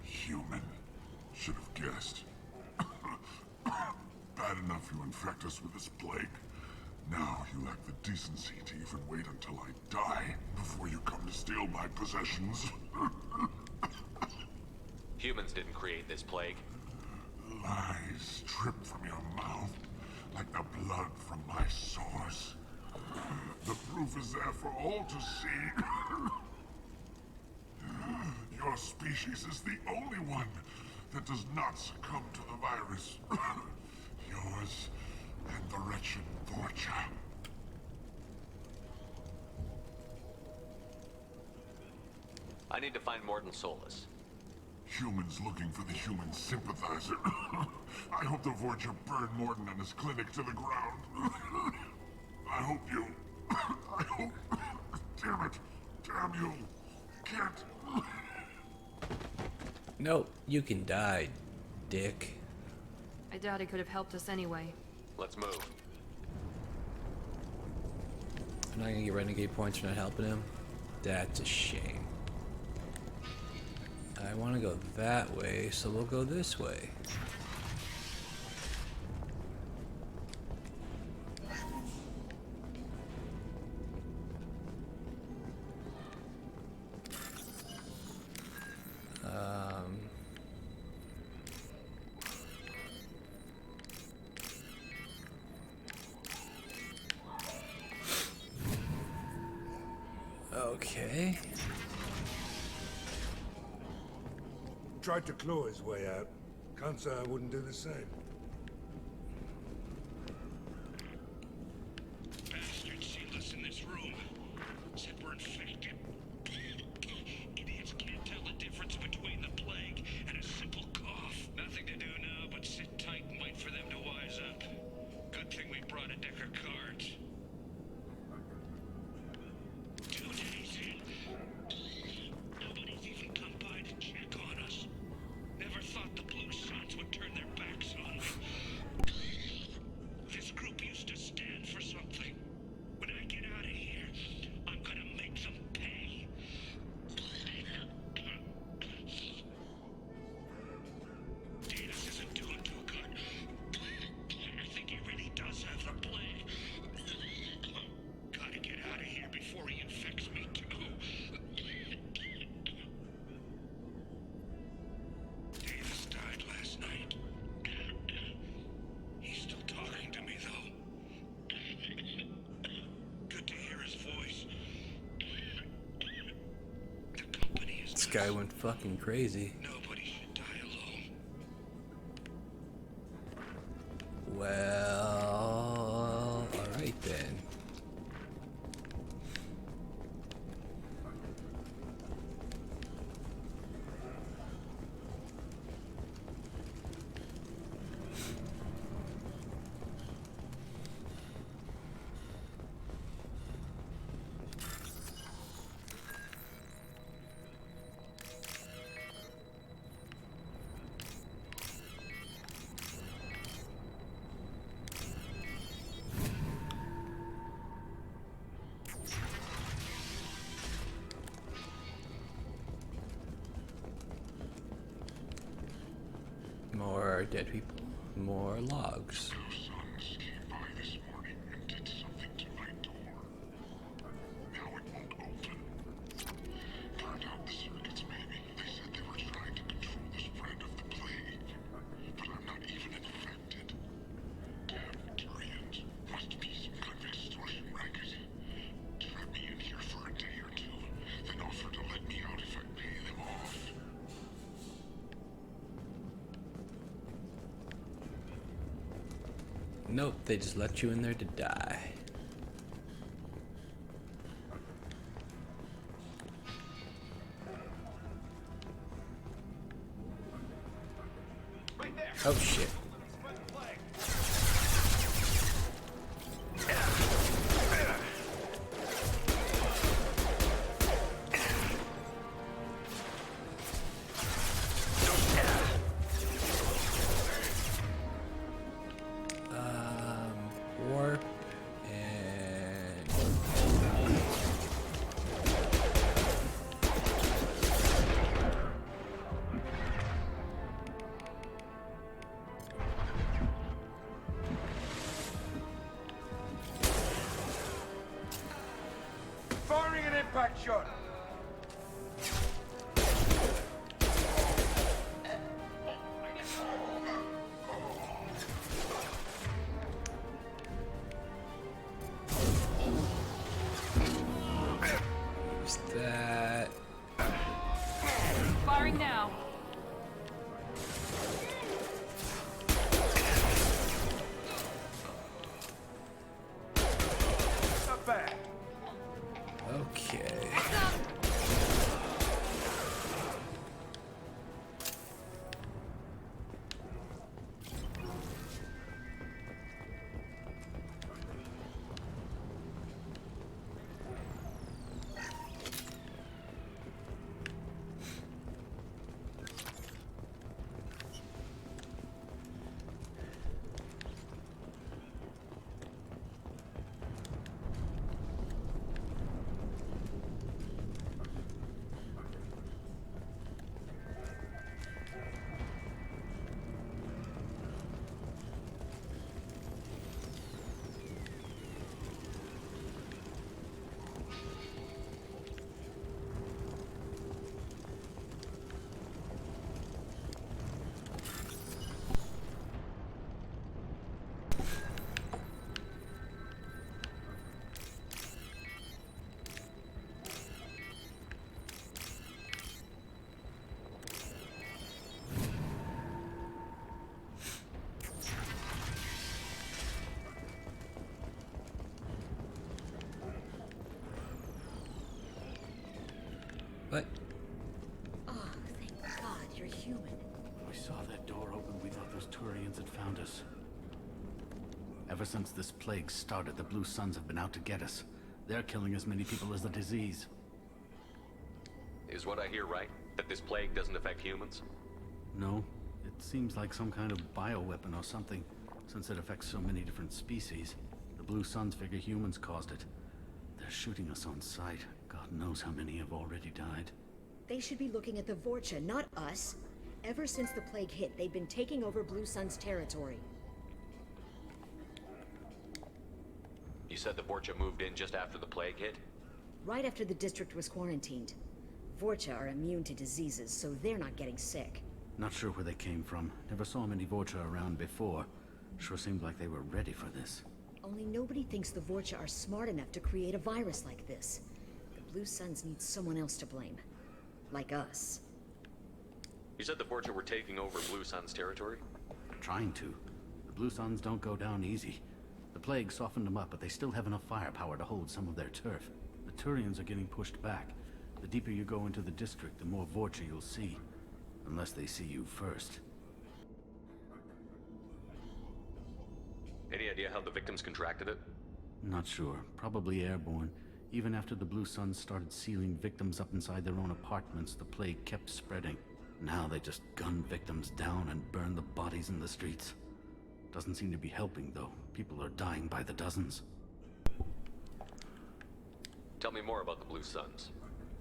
Human. Should have guessed. Bad enough you infect us with this plague. Now you lack the decency to even wait until I die before you come to steal my possessions. Humans didn't create this plague. Lies drip from your mouth like the blood from my sores. The proof is there for all to see. Your species is the only one that does not succumb to the virus. yours and the wretched Vorcha. I need to find Mordin Solus. Humans looking for the human sympathizer. I hope the Vorcha burn Mordin and his clinic to the ground. I hope you... I hope... Damn it. Damn you. Can't... Nope, you can die, dick. I doubt he could have helped us anyway. Let's move. I'm not gonna get renegade points for not helping him. That's a shame. I want to go that way, so we'll go this way. Okay. Tried to claw his way out. Can't say I wouldn't do the same. Bastards sealed us in this room. Said we're infected. Idiots can't tell the difference between the plague and a simple cough. Nothing to do now but sit tight and wait for them to wise up. Good thing we brought a deck of cards. 2 days in. Nobody's even come by to check on us. Never thought the Blue Suns would turn their backs on me. This group used to stand for something. When I get out of here, I'm gonna make them pay. Davis isn't doing too good. I think he really does have the plague. Gotta get out of here before he infects me too. Davis died last night. He's still talking to me, though. Good to hear his voice. The company is This guy went fucking crazy. Nobody should die alone. Well, alright then. More dead people. More logs. Sons came by this morning and did something to my door. Now it won't open. Burned out the circuits, maybe. They said they were trying to control the spread of the plague. But I'm not even infected. Damn Turians. Must be some kind of extortion racket. Trap me in here for a day or two, then offer to let me out if I pay them off. Nope, they just let you in there to die. Oh shit. Warp and Firing an impact shot. what's that? Firing now. What? Oh, thank God you're human. When we saw that door open, we thought those Turians had found us. Ever since this plague started, the Blue Suns have been out to get us. They're killing as many people as the disease. Is what I hear right? That this plague doesn't affect humans? No, it seems like some kind of bioweapon or something, since it affects so many different species. The Blue Suns figure humans caused it. They're shooting us on sight. God knows how many have already died. They should be looking at the Vorcha, not us. Ever since the plague hit, they've been taking over Blue Sun's territory. You said the Vorcha moved in just after the plague hit? Right after the district was quarantined. Vorcha are immune to diseases, so they're not getting sick. Not sure where they came from. Never saw many Vorcha around before. Sure seemed like they were ready for this. Only nobody thinks the Vorcha are smart enough to create a virus like this. The Blue Suns need someone else to blame. Like us. You said the Vorcha were taking over Blue Sun's territory? Trying to. The Blue Suns don't go down easy. The plague softened them up, but they still have enough firepower to hold some of their turf. The Turians are getting pushed back. The deeper you go into the district, the more Vorcha you'll see. Unless they see you first. Any idea how the victims contracted it? Not sure. Probably airborne. Even after the Blue Suns started sealing victims up inside their own apartments, the plague kept spreading. Now they just gun victims down and burn the bodies in the streets. Doesn't seem to be helping, though. People are dying by the dozens. Tell me more about the Blue Suns.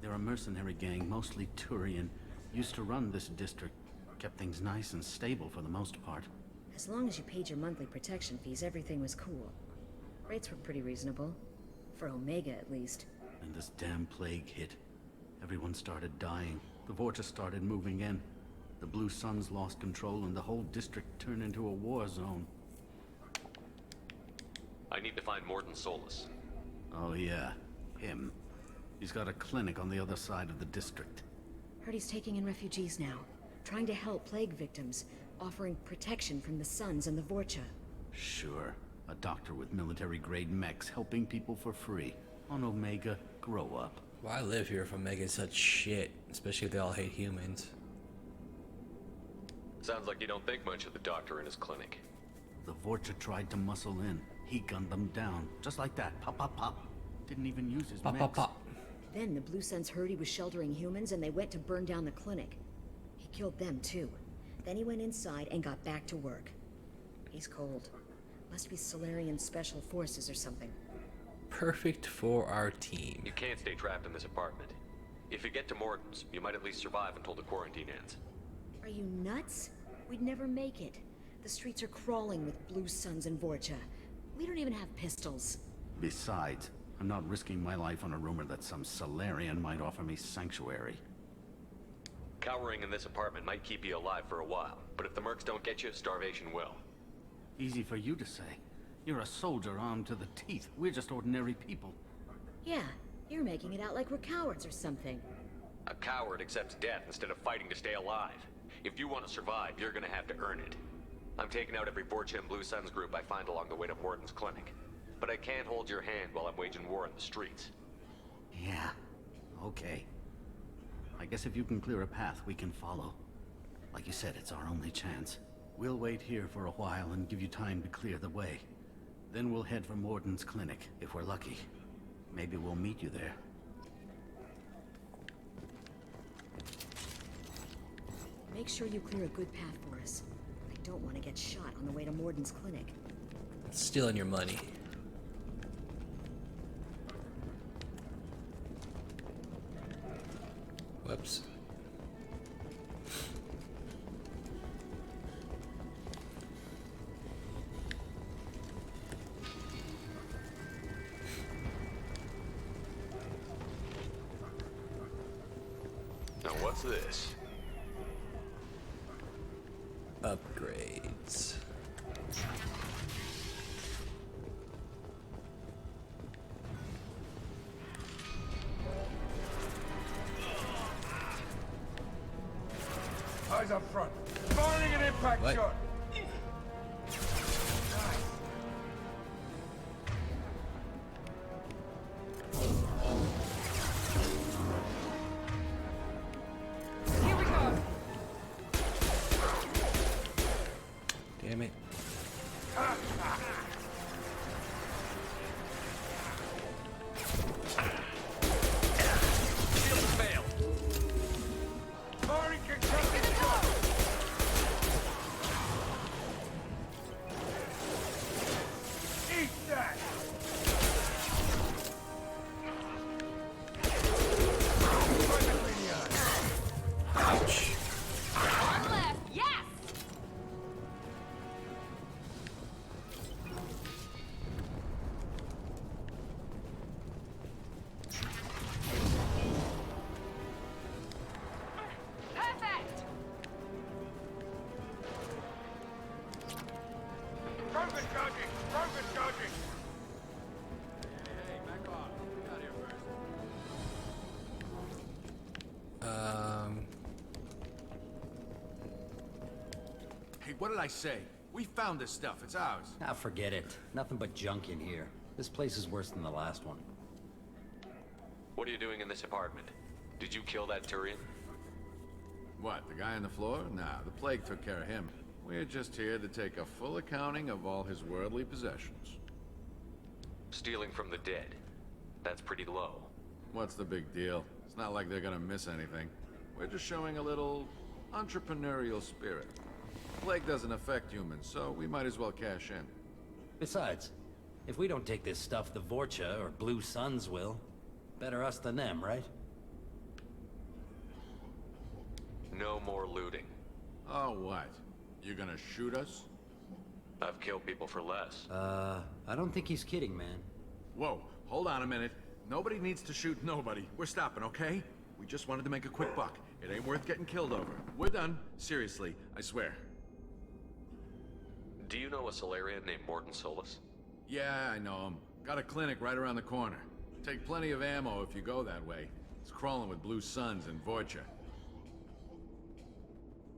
They're a mercenary gang, mostly Turian. Used to run this district. Kept things nice and stable for the most part. As long as you paid your monthly protection fees, everything was cool. Rates were pretty reasonable. For Omega, at least. And this damn plague hit. Everyone started dying. The Vorcha started moving in. The Blue Suns lost control and the whole district turned into a war zone. I need to find Mordin Solus. Oh yeah, him. He's got a clinic on the other side of the district. Heard he's taking in refugees now. Trying to help plague victims. Offering protection from the Suns and the Vorcha. Sure. A doctor with military-grade mechs helping people for free. On Omega, grow up. Why live here if Omega's such shit? Especially if they all hate humans. Sounds like you don't think much of the doctor in his clinic. The Vorcha tried to muscle in. He gunned them down. Just like that. Pop, pop, pop. Didn't even use his mechs. Pop, pop. Then the Blue Suns heard he was sheltering humans and they went to burn down the clinic. He killed them too. Then he went inside and got back to work. He's cold. Must be Solarian Special Forces or something. Perfect for our team. You can't stay trapped in this apartment. If you get to Mordin's, you might at least survive until the quarantine ends. Are you nuts? We'd never make it. The streets are crawling with Blue Suns and Vorcha. We don't even have pistols. Besides, I'm not risking my life on a rumor that some Solarian might offer me sanctuary. Cowering in this apartment might keep you alive for a while, but if the mercs don't get you, starvation will. Easy for you to say. You're a soldier armed to the teeth. We're just ordinary people. Yeah, you're making it out like we're cowards or something. A coward accepts death instead of fighting to stay alive. If you want to survive, you're gonna have to earn it. I'm taking out every Vorcha and Blue Suns group I find along the way to Mordin's clinic. But I can't hold your hand while I'm waging war in the streets. Yeah, okay. I guess if you can clear a path, we can follow. Like you said, it's our only chance. We'll wait here for a while and give you time to clear the way. Then we'll head for Mordin's clinic, if we're lucky. Maybe we'll meet you there. Make sure you clear a good path for us. I don't want to get shot on the way to Mordin's clinic. Stealing your money. Whoops. Now what's this? Upgrades. Eyes up front. Firing an impact What? shot. What did I say? We found this stuff. It's ours. Ah, forget it. Nothing but junk in here. This place is worse than the last one. What are you doing in this apartment? Did you kill that Turian? What, the guy on the floor? Nah, the plague took care of him. We're just here to take a full accounting of all his worldly possessions. Stealing from the dead. That's pretty low. What's the big deal? It's not like they're gonna miss anything. We're just showing a little entrepreneurial spirit. The plague doesn't affect humans, so we might as well cash in. Besides, if we don't take this stuff, the Vorcha or Blue Suns will. Better us than them, right? No more looting. Oh, what? You gonna shoot us? I've killed people for less. I don't think he's kidding, man. Whoa, hold on a minute. Nobody needs to shoot nobody. We're stopping, okay? We just wanted to make a quick buck. It ain't worth getting killed over. We're done. Seriously, I swear. Do you know a Solarian named Mordin Solus? Yeah, I know him. Got a clinic right around the corner. Take plenty of ammo if you go that way. It's crawling with Blue Suns and Vorcha.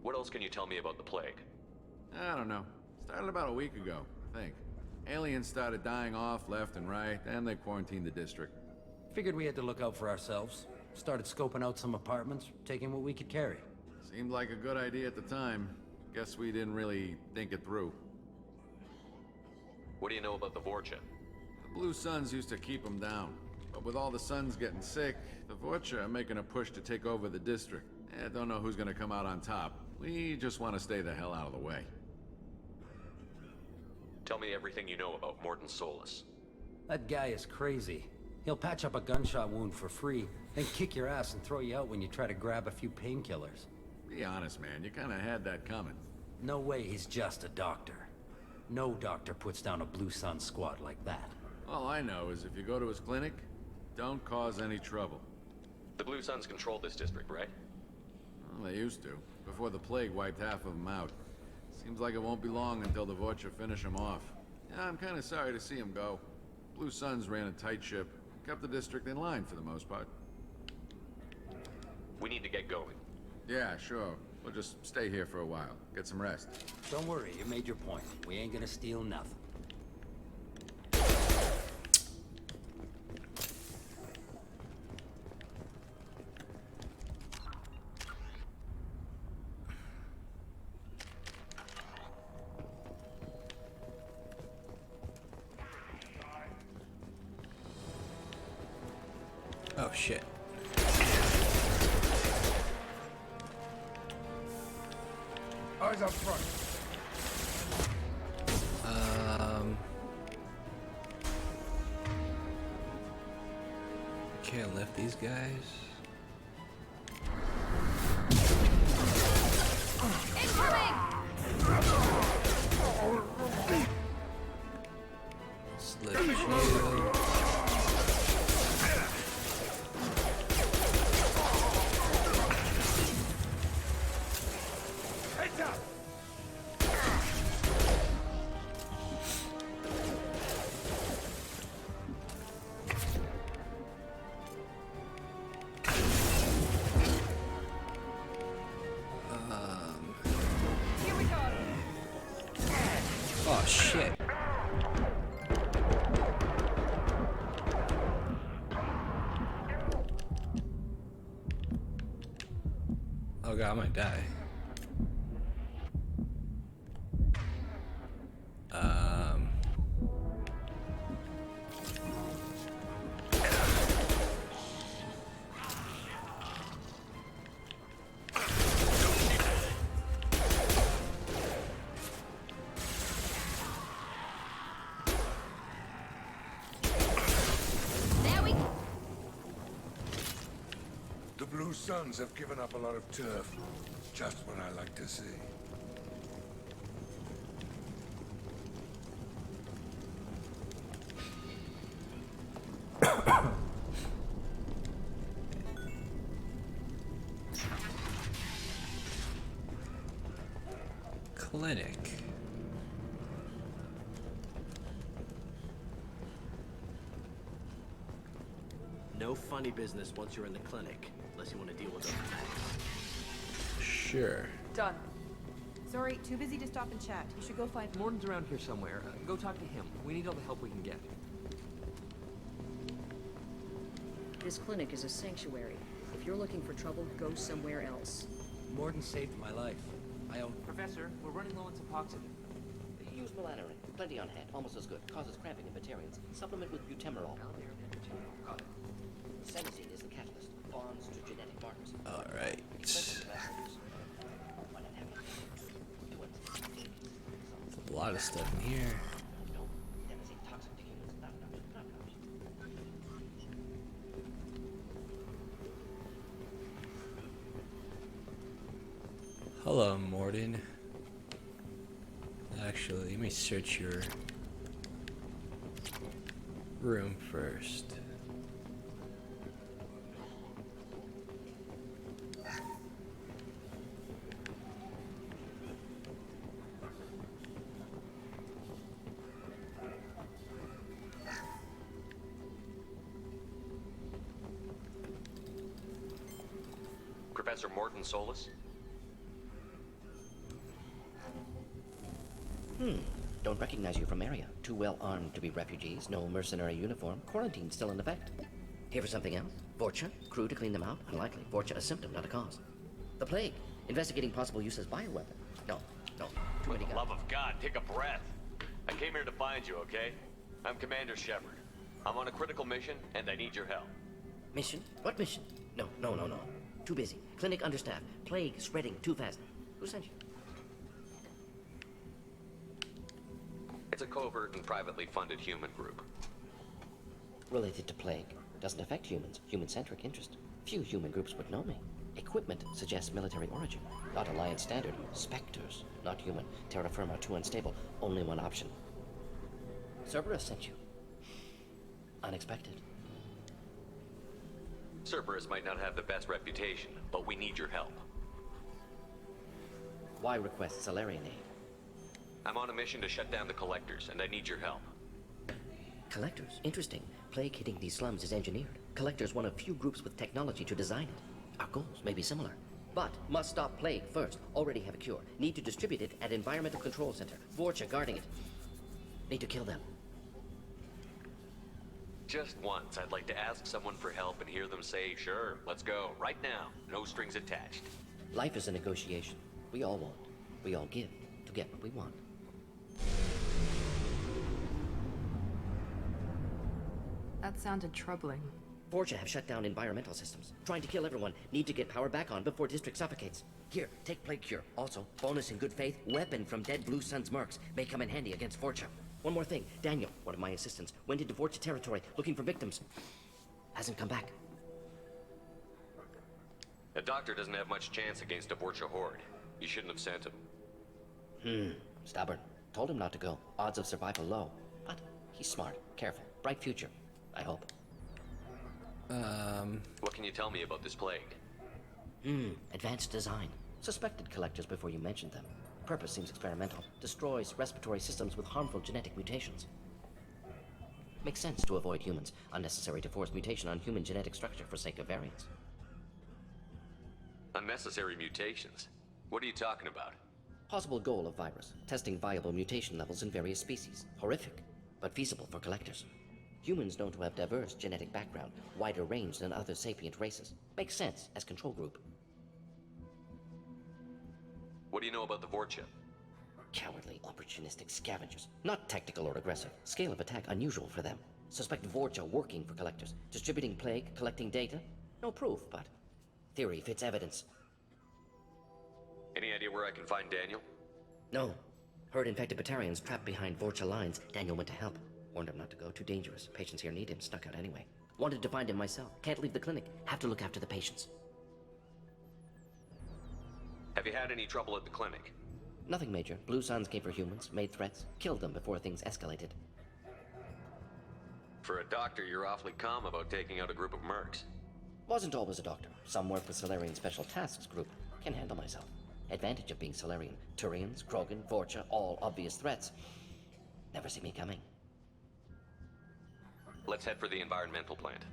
What else can you tell me about the plague? I don't know. Started about a week ago, I think. Aliens started dying off left and right, and they quarantined the district. Figured we had to look out for ourselves. Started scoping out some apartments, taking what we could carry. Seemed like a good idea at the time. Guess we didn't really think it through. What do you know about the Vorcha? The Blue Suns used to keep them down. But with all the Suns getting sick, the Vorcha are making a push to take over the district. Don't know who's gonna come out on top. We just want to stay the hell out of the way. Tell me everything you know about Mordin Solus. That guy is crazy. He'll patch up a gunshot wound for free, then kick your ass and throw you out when you try to grab a few painkillers. Be honest, man. You kinda had that coming. No way he's just a doctor. No doctor puts down a Blue Sun squad like that. All I know is if you go to his clinic, don't cause any trouble. The Blue Suns control this district, right? Well, they used to, before the plague wiped half of them out. Seems like it won't be long until the Vorcha finish them off. Yeah, I'm kinda sorry to see him go. Blue Suns ran a tight ship, kept the district in line for the most part. We need to get going. Yeah, sure. We'll just stay here for a while. Get some rest. Don't worry, you made your point. We ain't gonna steal nothing. Oh shit. Eyes up front. Can't lift these guys. Slip shield. Heads up. Here we go. Oh shit. Oh god, I might die. There we go. The Blue Suns have given up a lot of turf. Just what I like to see. Clinic. No funny business once you're in the clinic, unless you want to deal with those attacks. Sure. Done. Sorry, too busy to stop and chat. You should go find... Mordin's around here somewhere. Go talk to him. We need all the help we can get. This clinic is a sanctuary. If you're looking for trouble, go somewhere else. Mordin saved my life. I owe... Professor, we're running low on Suboxone. Use melanorin. Plenty on hand. Almost as good. Causes cramping in Batarians. Supplement with butemerol. Got it. Senescine is the catalyst. Bonds to genetic markers. Alright. A lot of stuff in here. Hello, Mordin. Actually, let me search your room first. Professor Mordin Solus? Don't recognize you from area. Too well armed to be refugees, no mercenary uniform, quarantine still in effect. Here for something else? Vorcha? Crew to clean them out? Unlikely. Vorcha a symptom, not a cause. The plague? Investigating possible use as bioweapon? No. Too many guys. Love of God, take a breath. I came here to find you, okay? I'm Commander Shepard. I'm on a critical mission, and I need your help. Mission? What mission? No. Too busy. Clinic understaffed. Plague spreading too fast. Who sent you? It's a covert and privately funded human group. Related to plague. Doesn't affect humans. Human-centric interest. Few human groups would know me. Equipment suggests military origin. Not Alliance standard. Spectres. Not human. Terra firma too unstable. Only one option. Cerberus sent you. Unexpected. Cerberus might not have the best reputation, but we need your help. Why request Salarian aid? I'm on a mission to shut down the Collectors, and I need your help. Collectors? Interesting. Plague hitting these slums is engineered. Collectors one of few groups with technology to design it. Our goals may be similar. But must stop plague first. Already have a cure. Need to distribute it at Environmental Control Center. Vorcha guarding it. Need to kill them. Just once, I'd like to ask someone for help and hear them say, sure, let's go, right now. No strings attached. Life is a negotiation. We all want. We all give to get what we want. That sounded troubling. Vorcha have shut down environmental systems. Trying to kill everyone. Need to get power back on before district suffocates. Here, take plague cure. Also, bonus in good faith, weapon from dead Blue Sun's mercs. May come in handy against Vorcha. One more thing. Daniel, one of my assistants, went into Vorcha territory looking for victims. Hasn't come back. A doctor doesn't have much chance against a Vorcha horde. You shouldn't have sent him. Stubborn. Told him not to go. Odds of survival low. But he's smart, careful, bright future. I hope. What can you tell me about this plague? Advanced design. Suspected collectors before you mentioned them. Purpose seems experimental. Destroys respiratory systems with harmful genetic mutations. Makes sense to avoid humans. Unnecessary to force mutation on human genetic structure for sake of variants. Unnecessary mutations? What are you talking about? Possible goal of virus. Testing viable mutation levels in various species. Horrific, but feasible for collectors. Humans known to have diverse genetic background, wider range than other sapient races. Makes sense as control group. What do you know about the Vorcha? Cowardly, opportunistic scavengers. Not tactical or aggressive. Scale of attack unusual for them. Suspect Vorcha working for collectors. Distributing plague, collecting data. No proof, but theory fits evidence. Any idea where I can find Daniel? No. Heard infected Batarians trapped behind Vorcha lines. Daniel went to help. Warned him not to go. Too dangerous. Patients here need him. Snuck out anyway. Wanted to find him myself. Can't leave the clinic. Have to look after the patients. Have you had any trouble at the clinic? Nothing major. Blue Suns came for humans, made threats, killed them before things escalated. For a doctor, you're awfully calm about taking out a group of mercs. Wasn't always a doctor. Some work with Solarian Special Tasks Group. Can handle myself. Advantage of being Solarian. Turians, Krogan, Vorcha, all obvious threats. Never see me coming. Let's head for the environmental plant.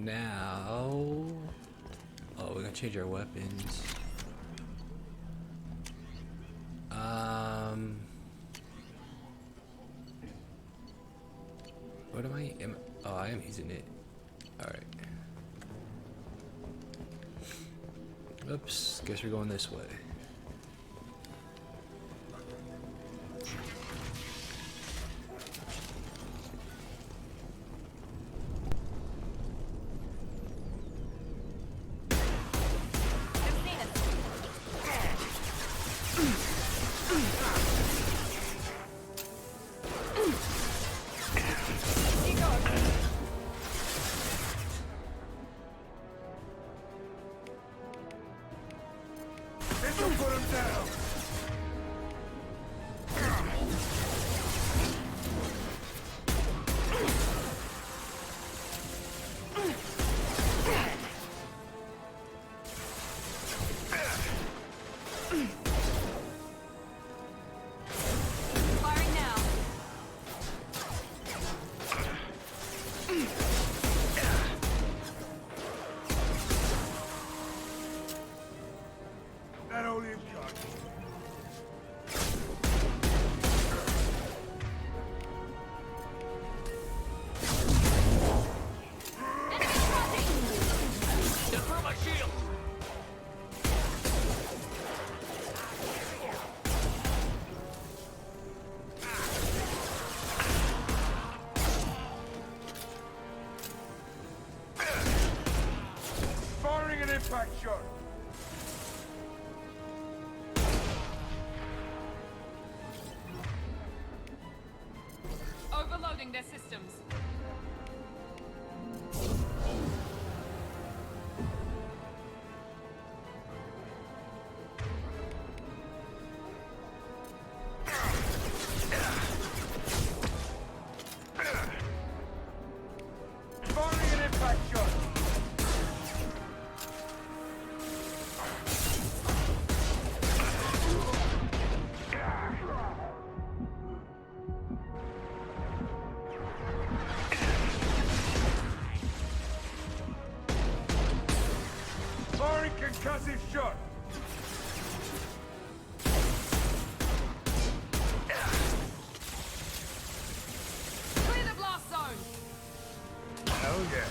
now... Oh, we're gonna change our weapons. What am I? Oh, I am using it. Alright. Oops, guess we're going this way. This'll put him down! Firing now. That only him cut. Throw my shield! Firing an impact shot. Overloading their systems. Firing an impact shot. Firing concussive shot. Clear the blast zone. Hell yeah.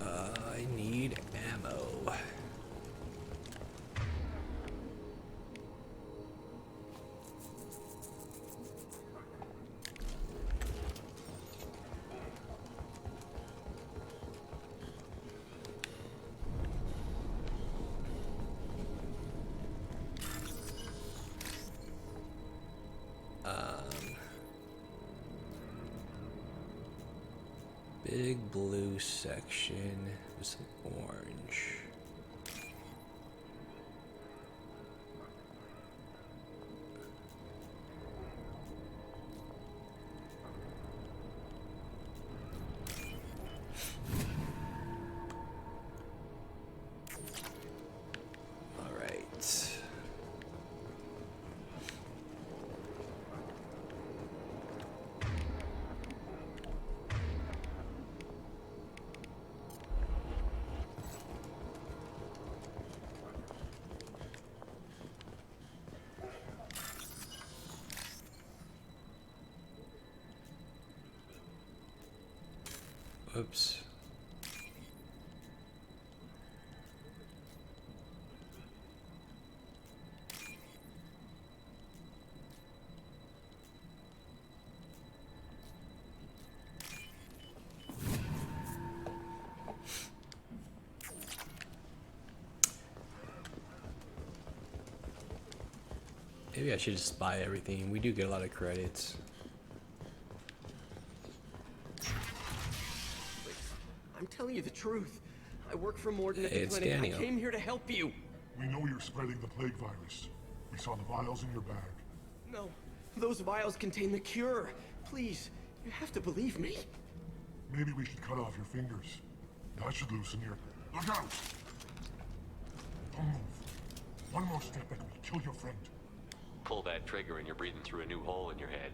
I need ammo. Big blue section with some orange. All right. Oops. Maybe I should just buy everything. We do get a lot of credits. I'm telling you the truth. I work for Mordin at Hey, the it's clinic. Daniel. I came here to help you. We know you're spreading the plague virus. We saw the vials in your bag. No, those vials contain the cure. Please, you have to believe me. Maybe we should cut off your fingers. That should loosen your... Look out! Don't move. One more step and we'll kill your friend. Pull that trigger and you're breathing through a new hole in your head.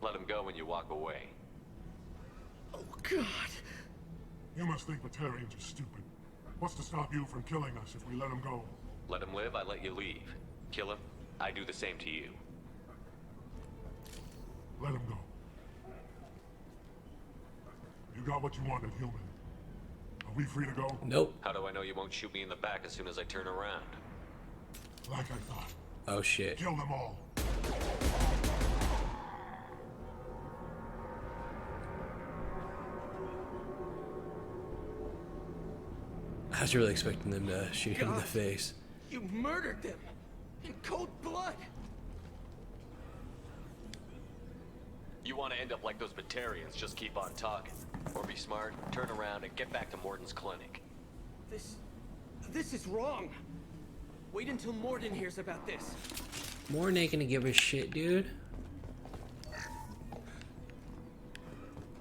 Let him go when you walk away. Oh, God. You must think Batarians are stupid. What's to stop you from killing us if we let him go? Let him live, I let you leave. Kill him, I do the same to you. Let him go. You got what you wanted, human. Are we free to go? Nope. How do I know you won't shoot me in the back as soon as I turn around? Like I thought. Oh shit. Kill them all. I was really expecting them to shoot him in the face. You murdered them in cold blood. You want to end up like those Batarians, just keep on talking. Or be smart, turn around, and get back to Mordin's clinic. This is wrong. Wait until Mordin hears about this. Mordin ain't gonna give a shit, dude.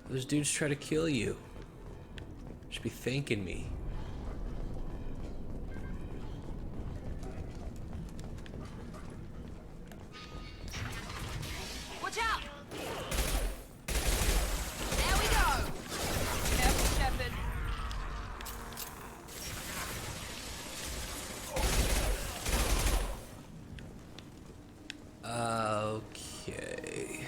Those dudes try to kill you. Should be thanking me. Watch out! There we go! Careful, Shepard. Okay.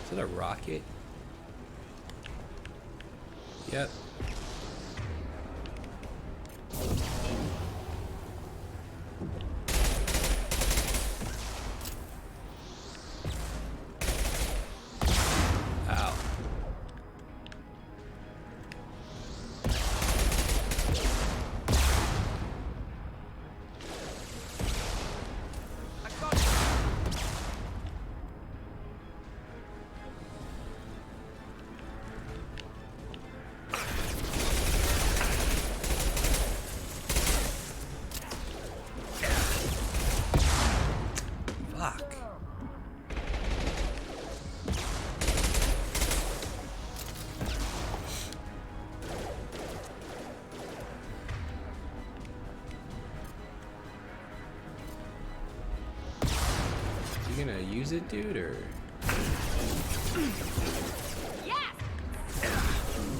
Is it a rocket? Yep. Ow. Fuck. You gonna use it, dude, or? Yes!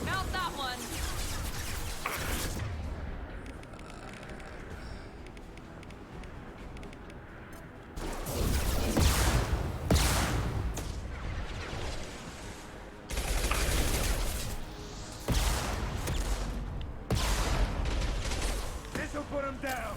Mount that one! This'll put him down.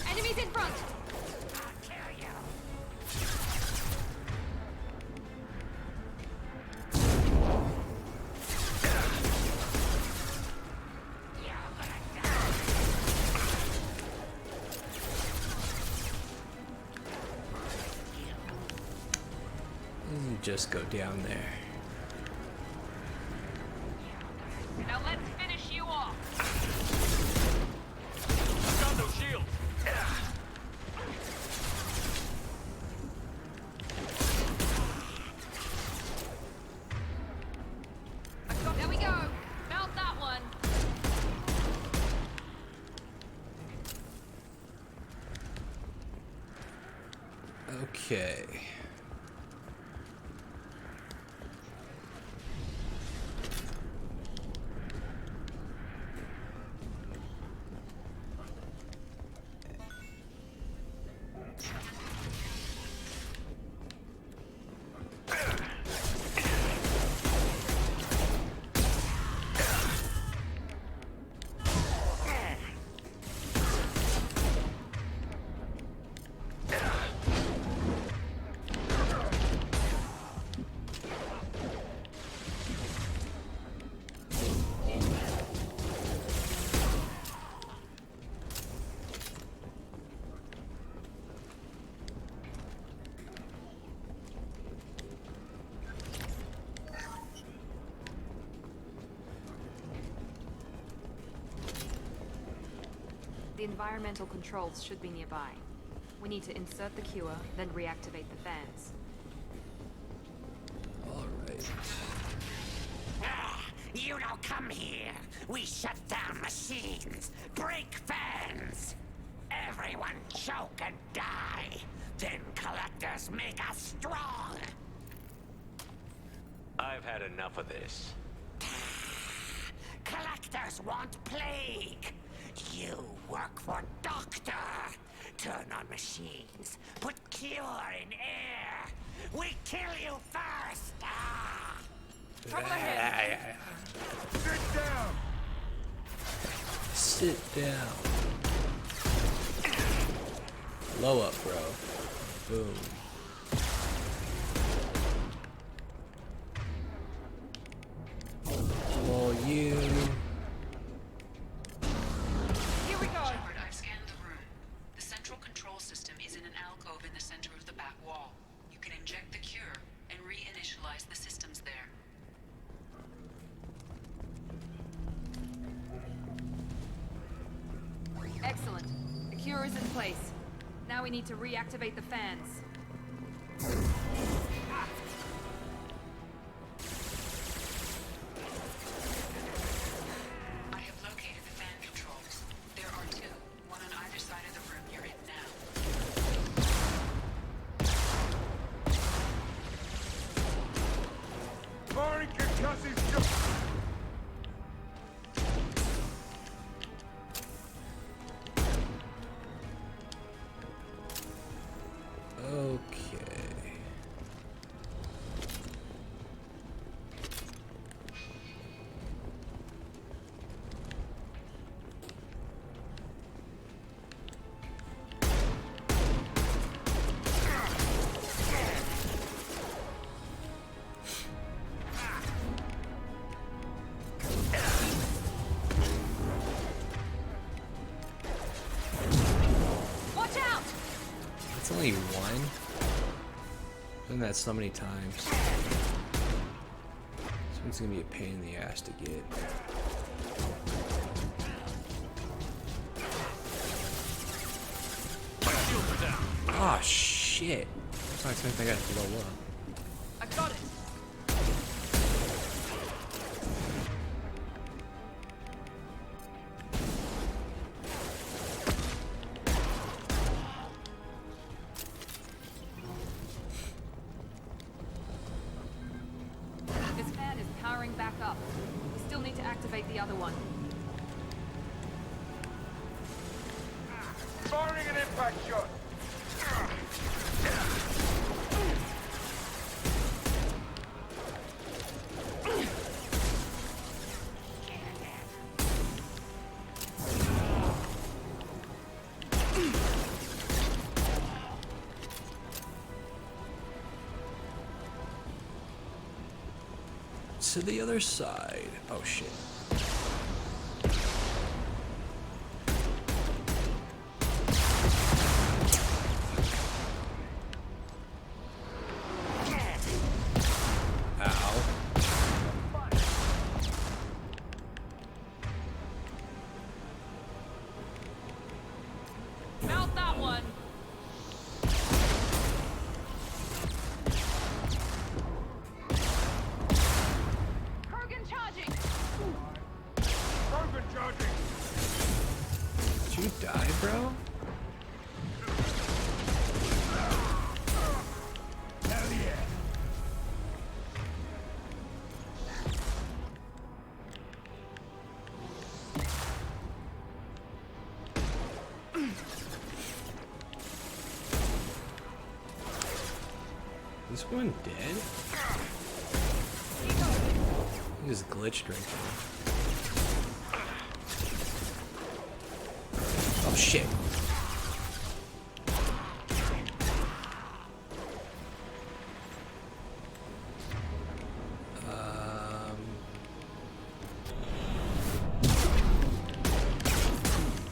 Enemies in front! Just go down there. Now let's finish you off! Got no shield! There we go! Mount that one! Okay. The environmental controls should be nearby. We need to insert the cure, then reactivate the fans. Alright. You don't come here. We shut down machines, break fans. Everyone choke and die. Then collectors make us strong. I've had enough of this. Collectors want plague. You work for Doctor. Turn on machines. Put cure in air. We kill you first. Trouble ahead. Sit down! Sit down. Blow up, bro. Boom. Well, you. Here we go. Shepard, I've scanned the room. The central control system is in an alcove in the center of the back wall. You can inject the cure and reinitialize the systems there. Excellent. The cure is in place. Now we need to reactivate the fans. I have located the fan controls. There are two, one on either side of the room you're in now. Firing concussive just... Okay. Watch out! It's only one. Done that so many times. This one's gonna be a pain in the ass to get. Ah, shit. I was not expecting that guy to blow up. I got it. This fan is powering back up. We still need to activate the other one. Firing an impact shot! To the other side. Oh shit. Ow. Mount that one. Kurgan charging. Krogan charging! Did you die, bro? Hell yeah! Is this one dead? He just glitched right there. Oh shit.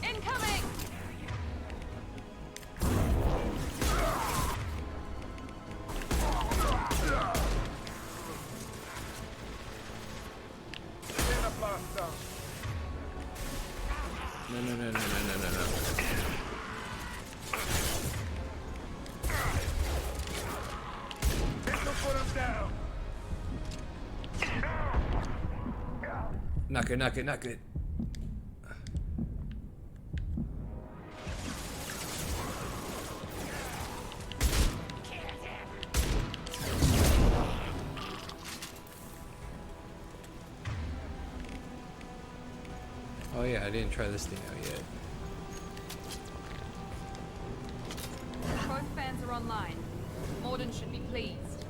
Incoming. In a blast zone. No, no, no, no, no, no, no, no. Put him down. Not good, not good, not good. Oh yeah, I didn't try this thing out yet. Both fans are online. Mordin should be pleased.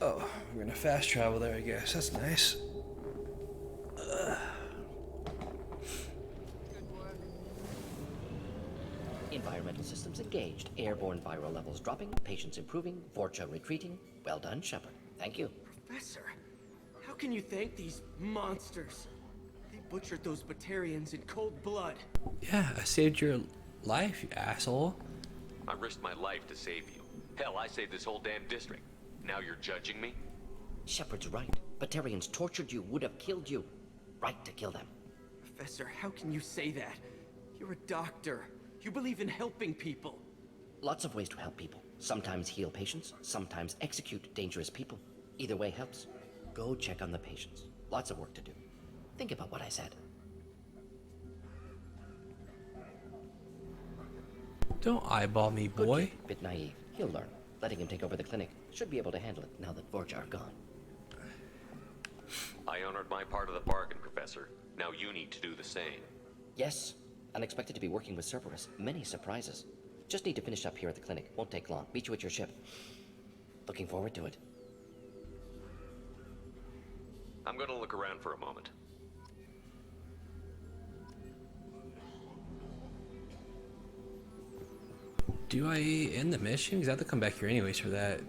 Oh, we're gonna fast travel there, I guess. That's nice. Environmental systems engaged. Airborne viral levels dropping. Patients improving. Vorcha retreating. Well done, Shepard. Thank you. Professor, how can you thank these monsters? They butchered those Batarians in cold blood. Yeah, I saved your life, you asshole. I risked my life to save you. Hell, I saved this whole damn district. Now you're judging me? Shepard's right. Batarians tortured you, would have killed you. Right to kill them. Professor, how can you say that? You're a doctor. You believe in helping people. Lots of ways to help people. Sometimes heal patients, sometimes execute dangerous people. Either way helps. Go check on the patients. Lots of work to do. Think about what I said. Don't eyeball me, boy. Bit naive. He'll learn. Letting him take over the clinic. Should be able to handle it now that Vorcha are gone. I honored my part of the bargain, Professor. Now you need to do the same. Yes. Unexpected to be working with Cerberus. Many surprises. Just need to finish up here at the clinic. Won't take long. Meet you at your ship. Looking forward to it. I'm gonna look around for a moment. Do I end the mission? Because I have to come back here anyways for that.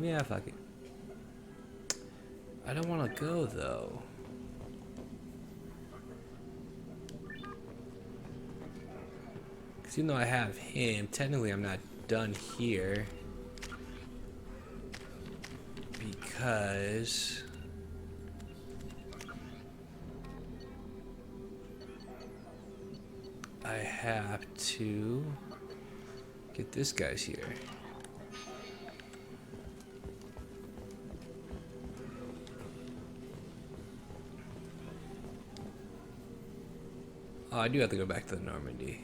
Yeah, fuck it. I don't want to go though. Because even though I have him, technically I'm not done here. Because I have to get this guy's here. Oh, I do have to go back to the Normandy.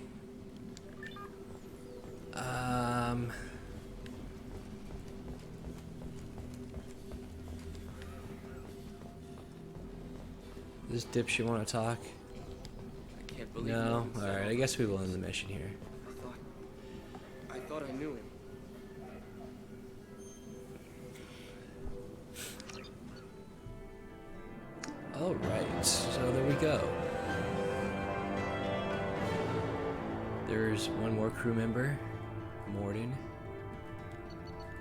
This dipshit want to talk? I can't believe No? Mordin Alright, I guess we will end the mission here. I thought I knew him. Alright, so there we go. There's one more crew member, Mordin.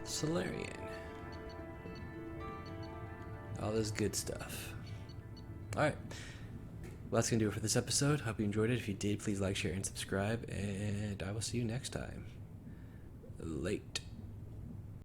Solarian. All this good stuff. Alright. Well, that's going to do it for this episode. Hope you enjoyed it. If you did, please like, share, and subscribe. And I will see you next time. Late.